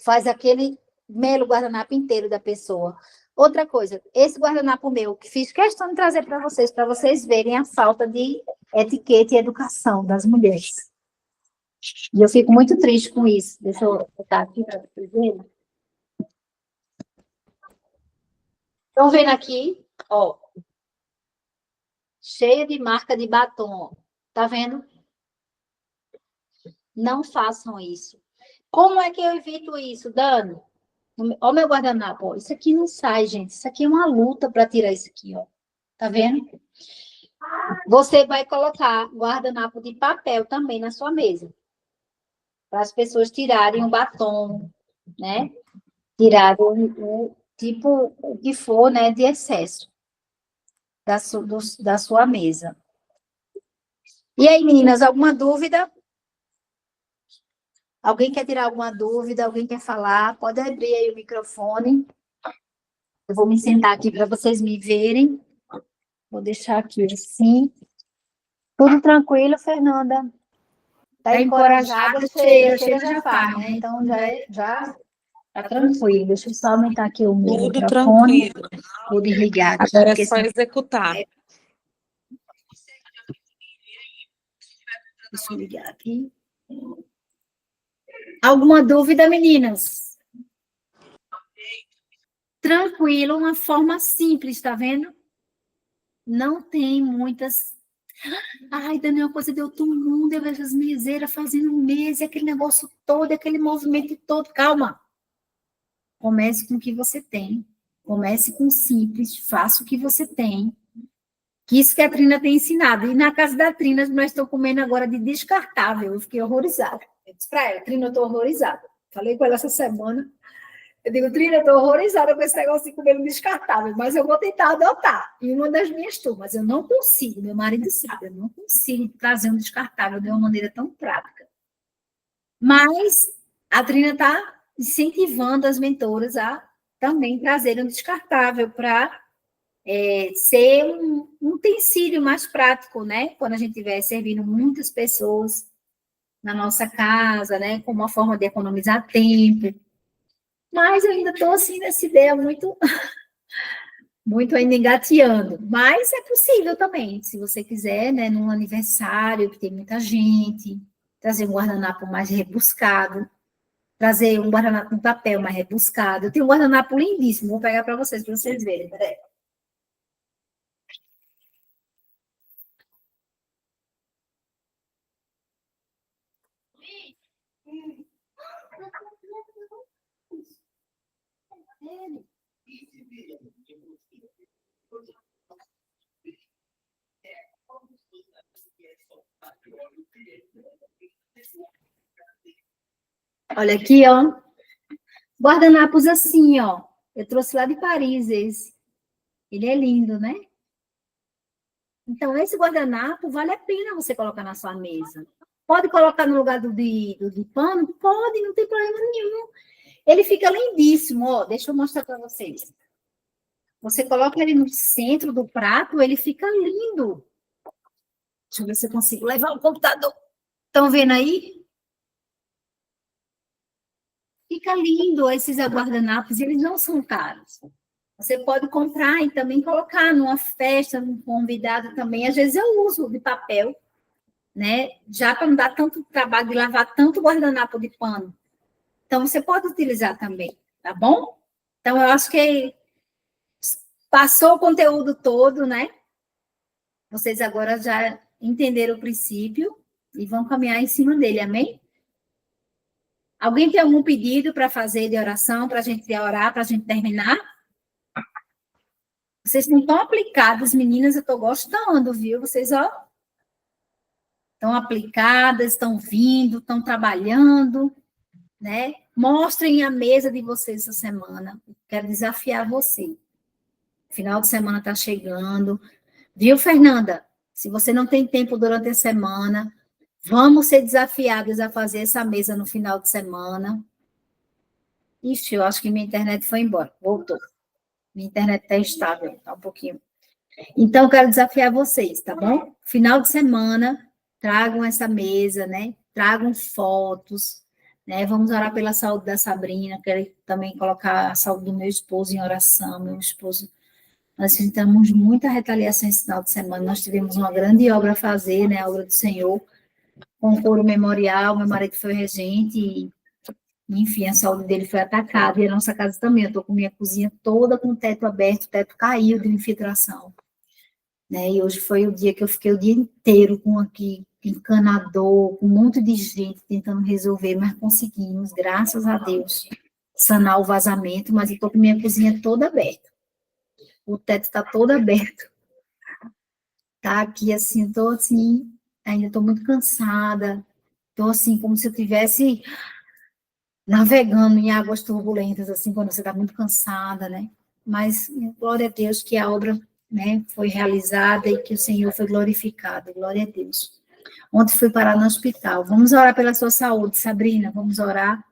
S2: faz aquele melo guardanapo inteiro da pessoa. Outra coisa, esse guardanapo meu, que fiz questão de trazer para vocês verem a falta de etiqueta e educação das mulheres. E eu fico muito triste com isso. Deixa eu botar aqui para vocês verem. Estão vendo aqui? Ó. Cheia de marca de batom. Tá vendo? Não façam isso. Como é que eu evito isso, Dani? Ó, meu guardanapo, ó. Isso aqui não sai, gente. Isso aqui é uma luta para tirar isso aqui, ó. Tá vendo? Você vai colocar guardanapo de papel também na sua mesa. Para as pessoas tirarem o batom, né? Tirarem o tipo, o que for, né, de excesso da sua mesa. E aí, meninas, alguma dúvida? Alguém quer tirar alguma dúvida? Alguém quer falar? Pode abrir aí o microfone. Eu vou me sentar aqui para vocês me verem. Vou deixar aqui assim. Tudo tranquilo, Fernanda? Tá encorajada, cheia já faz, né? Então, já tá tranquilo. Deixa eu só aumentar aqui o meu
S3: Tudo
S2: microfone.
S3: tranquilo.
S2: Tudo irrigado.
S3: Agora é só executar.
S2: Deixa eu ligar aqui. Alguma dúvida, meninas? Tranquilo, uma forma simples, tá vendo? Não tem muitas... Ai, Daniel, coisa de outro mundo, eu vejo as meseiras fazendo mesa, aquele negócio todo, aquele movimento todo. Calma. Comece com o que você tem. Comece com simples, faça o que você tem. Que isso que a Trina tem ensinado. E na casa da Trina, nós estamos comendo agora de descartável. Eu fiquei horrorizada. Eu disse para ela, Trina, eu estou horrorizada. Falei com ela essa semana. Eu digo, Trina, eu estou horrorizada com esse negócio de comer descartável, mas eu vou tentar adotar. Em uma das minhas turmas, eu não consigo, meu marido sabe, eu não consigo trazer um descartável de uma maneira tão prática. Mas a Trina está incentivando as mentoras a também trazer um descartável para ser um utensílio mais prático, né? Quando a gente estiver servindo muitas pessoas na nossa casa, né? Como uma forma de economizar tempo. Mas eu ainda estou assim nessa ideia muito, muito ainda engateando. Mas é possível também, se você quiser, né? Num aniversário que tem muita gente, trazer um guardanapo mais rebuscado, trazer um guardanapo com papel mais rebuscado. Eu tenho um guardanapo lindíssimo, vou pegar para vocês verem. Peraí. Olha aqui, ó. Guardanapos assim, ó. Eu trouxe lá de Paris esse. Ele é lindo, né? Então, esse guardanapo vale a pena você colocar na sua mesa. Pode colocar no lugar do de pano? Pode, não tem problema nenhum. Ele fica lindíssimo, ó. Deixa eu mostrar para vocês. Você coloca ele no centro do prato, ele fica lindo. Deixa eu ver se eu consigo levar o computador. Estão vendo aí? Fica lindo esses guardanapos, eles não são caros. Você pode comprar e também colocar numa festa, num convidado também. Às vezes eu uso de papel, né? Já para não dar tanto trabalho de lavar tanto guardanapo de pano. Então, você pode utilizar também, tá bom? Então, eu acho que passou o conteúdo todo, né? Vocês agora já entenderam o princípio e vão caminhar em cima dele, amém? Alguém tem algum pedido para fazer de oração, para a gente orar, para a gente terminar? Vocês não estão aplicadas, meninas, eu estou gostando, viu? Vocês, ó, estão aplicadas, estão vindo, estão trabalhando, né? Mostrem a mesa de vocês essa semana. Quero desafiar você. Final de semana está chegando. Viu, Fernanda? Se você não tem tempo durante a semana, vamos ser desafiados a fazer essa mesa no final de semana. Ixi, eu acho que minha internet foi embora. Voltou. Minha internet está estável, tá um pouquinho. Então, eu quero desafiar vocês, tá bom? Final de semana, tragam essa mesa, né? Tragam fotos, né? Vamos orar pela saúde da Sabrina. Quero também colocar a saúde do meu esposo em oração. Meu esposo, nós enfrentamos muita retaliação esse final de semana. Nós tivemos uma grande obra a fazer, né? A obra do Senhor, com o coro memorial. Meu marido foi regente e, enfim, a saúde dele foi atacada. E a nossa casa também. Eu estou com minha cozinha toda com o teto aberto, o teto caiu de infiltração. Né? E hoje foi o dia que eu fiquei o dia inteiro com aqui, encanador, com um monte de gente tentando resolver, mas conseguimos, graças a Deus, sanar o vazamento, mas eu estou com minha cozinha toda aberta. O teto está todo aberto. Tá aqui assim, estou assim, ainda estou muito cansada, estou assim, como se eu estivesse navegando em águas turbulentas, assim, quando você está muito cansada, né? Mas, glória a Deus, que a obra, né, foi realizada e que o Senhor foi glorificado, glória a Deus. Ontem fui parar no hospital. Vamos orar pela sua saúde, Sabrina, vamos orar.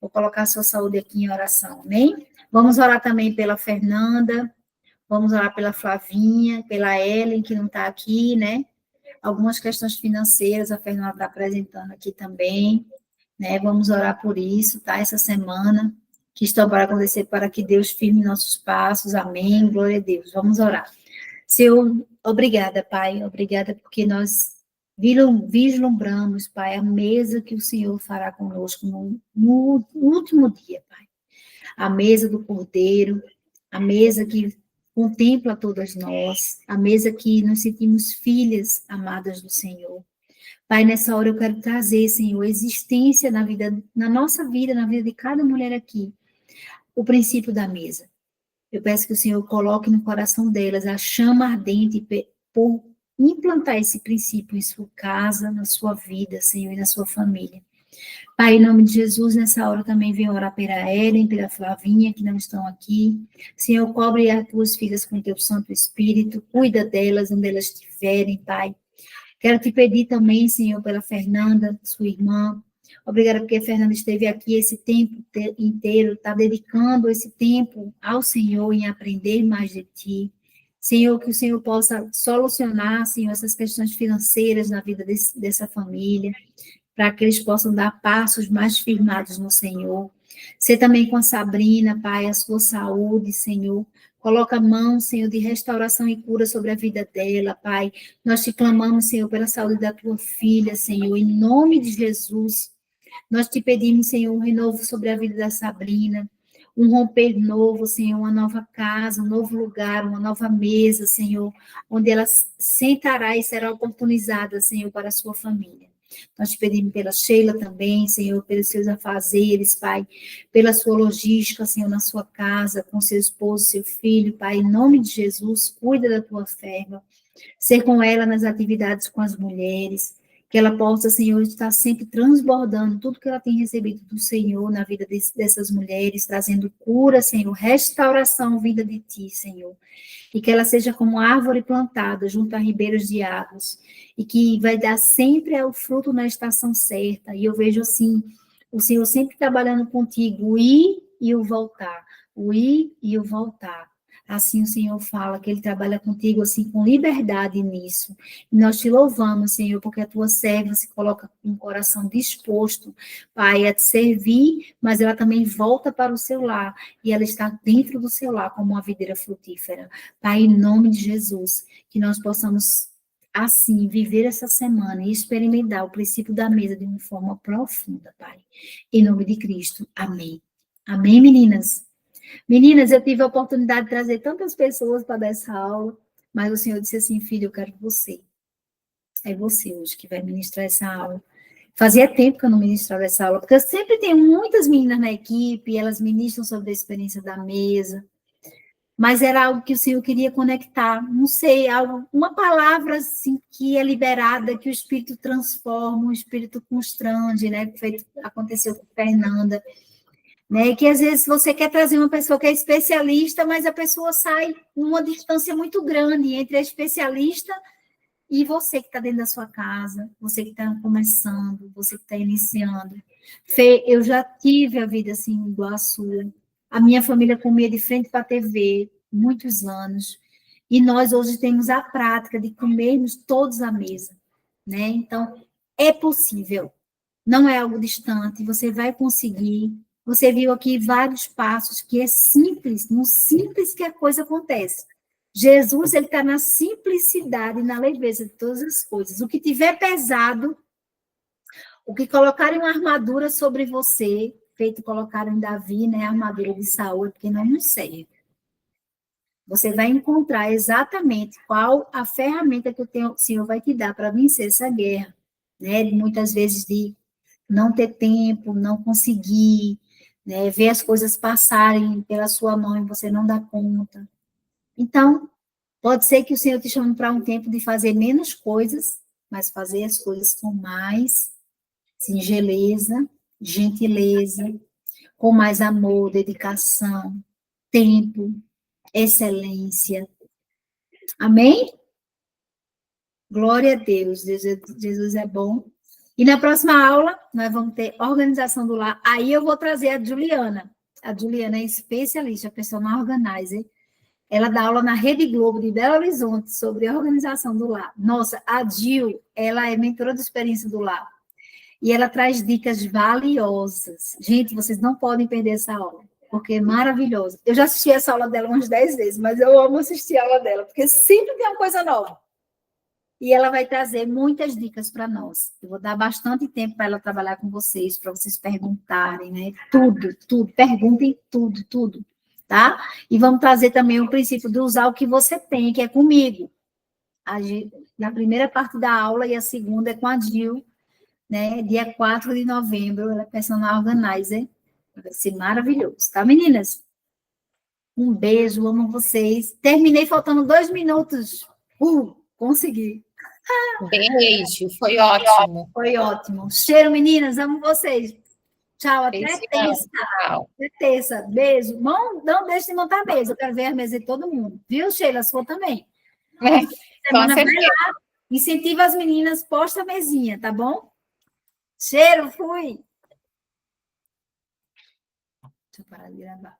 S2: Vou colocar a sua saúde aqui em oração, amém? Vamos orar também pela Fernanda, vamos orar pela Flavinha, pela Ellen, que não está aqui, né? Algumas questões financeiras, a Fernanda está apresentando aqui também, né? Vamos orar por isso, tá? Essa semana, que estão para acontecer, para que Deus firme nossos passos, amém, glória a Deus, vamos orar. Senhor, obrigada, Pai, obrigada porque nós vislumbramos, Pai, a mesa que o Senhor fará conosco no último dia, Pai. A mesa do Cordeiro, a mesa que contempla todas nós, a mesa que nos sentimos filhas amadas do Senhor. Pai, nessa hora eu quero trazer, Senhor, existência na nossa vida, na vida de cada mulher aqui, o princípio da mesa. Eu peço que o Senhor coloque no coração delas a chama ardente por implantar esse princípio em sua casa, na sua vida, Senhor, e na sua família. Pai, em nome de Jesus, nessa hora também venho orar pela Ellen, pela Flavinha, que não estão aqui. Senhor, cobre as tuas filhas com teu Santo Espírito, cuida delas, onde elas estiverem, Pai. Quero te pedir também, Senhor, pela Fernanda, sua irmã. Obrigada porque a Fernanda esteve aqui esse tempo inteiro, está dedicando esse tempo ao Senhor em aprender mais de Ti. Senhor, que o Senhor possa solucionar, Senhor, essas questões financeiras na vida dessa família, para que eles possam dar passos mais firmados no Senhor. Ser também com a Sabrina, Pai, a sua saúde, Senhor. Coloca a mão, Senhor, de restauração e cura sobre a vida dela, Pai. Nós te clamamos, Senhor, pela saúde da tua filha, Senhor, em nome de Jesus. Nós te pedimos, Senhor, um renovo sobre a vida da Sabrina, um romper novo, Senhor, uma nova casa, um novo lugar, uma nova mesa, Senhor, onde ela sentará e será oportunizada, Senhor, para a sua família. Nós te pedimos pela Sheila também, Senhor, pelos seus afazeres, Pai, pela sua logística, Senhor, na sua casa, com seu esposo, seu filho, Pai, em nome de Jesus, cuida da tua serva, ser com ela nas atividades com as mulheres, que ela possa, Senhor, estar sempre transbordando tudo que ela tem recebido do Senhor na vida dessas mulheres, trazendo cura, Senhor, restauração vinda de Ti, Senhor. E que ela seja como árvore plantada junto a ribeiros de águas, e que vai dar sempre o fruto na estação certa. E eu vejo, assim, o Senhor sempre trabalhando contigo, o ir e o voltar, o ir e o voltar. Assim o Senhor fala, que Ele trabalha contigo, assim, com liberdade nisso. E nós te louvamos, Senhor, porque a tua serva se coloca com o coração disposto, Pai, a te servir, mas ela também volta para o seu lar, e ela está dentro do seu lar como uma videira frutífera. Pai, em nome de Jesus, que nós possamos, assim, viver essa semana e experimentar o princípio da mesa de uma forma profunda, Pai. Em nome de Cristo. Amém. Amém, meninas? Meninas, eu tive a oportunidade de trazer tantas pessoas para dar essa aula, mas o Senhor disse assim, filho, eu quero você. É você hoje que vai ministrar essa aula. Fazia tempo que eu não ministrava essa aula, porque eu sempre tenho muitas meninas na equipe, elas ministram sobre a experiência da mesa, mas era algo que o Senhor queria conectar, não sei, algo, uma palavra assim que é liberada, que o Espírito transforma, o Espírito constrange, né? Que aconteceu com a Fernanda. Né, que às vezes você quer trazer uma pessoa que é especialista, mas a pessoa sai numa distância muito grande entre a especialista e você que está dentro da sua casa, você que está começando, você que está iniciando. Fê, eu já tive a vida assim igual a sua. A minha família comia de frente para a TV muitos anos, e nós hoje temos a prática de comermos todos à mesa, né? Então, é possível, não é algo distante, você vai conseguir. Você viu aqui vários passos, que é simples, no simples que a coisa acontece. Jesus, ele está na simplicidade e na leveza de todas as coisas. O que tiver pesado, o que colocarem uma armadura sobre você, feito colocaram em Davi, né, a armadura de Saul, porque não nos serve. Você vai encontrar exatamente qual a ferramenta que o Senhor vai te dar para vencer essa guerra, né? Muitas vezes de não ter tempo, não conseguir, né, ver as coisas passarem pela sua mão e você não dá conta. Então, pode ser que o Senhor te chame para um tempo de fazer menos coisas, mas fazer as coisas com mais singeleza, gentileza, com mais amor, dedicação, tempo, excelência. Amém? Glória a Deus, Jesus é bom. E na próxima aula, nós vamos ter organização do lar. Aí eu vou trazer a Juliana. A Juliana é especialista, personal organizer. Ela dá aula na Rede Globo de Belo Horizonte sobre organização do lar. Nossa, a Gil, ela é mentora de experiência do lar. E ela traz dicas valiosas. Gente, vocês não podem perder essa aula, porque é maravilhosa. Eu já assisti essa aula dela umas 10 vezes, mas eu amo assistir a aula dela, porque sempre tem uma coisa nova. E ela vai trazer muitas dicas para nós. Eu vou dar bastante tempo para ela trabalhar com vocês, para vocês perguntarem, né? Tudo. Perguntem tudo, tá? E vamos trazer também o princípio de usar o que você tem, que é comigo. Na primeira parte da aula e a segunda é com a Gil, né? Dia 4 de novembro, ela é personal organizer. Vai ser maravilhoso, tá, meninas? Um beijo, amo vocês. Terminei faltando 2 minutos. Consegui.
S1: Beijo, foi ótimo.
S2: Foi ótimo. Cheiro, meninas, amo vocês. Tchau, até
S1: Beijão,
S2: terça.
S1: tchau.
S2: Até terça. Beijo. Não deixe de montar a mesa. Eu quero ver a mesa de todo mundo. Viu, Sheila? A sua também.
S1: Com
S2: Semana vai
S1: certeza.
S2: lá. Incentiva as meninas, posta a mesinha, tá bom? Cheiro, fui. Deixa eu parar de gravar.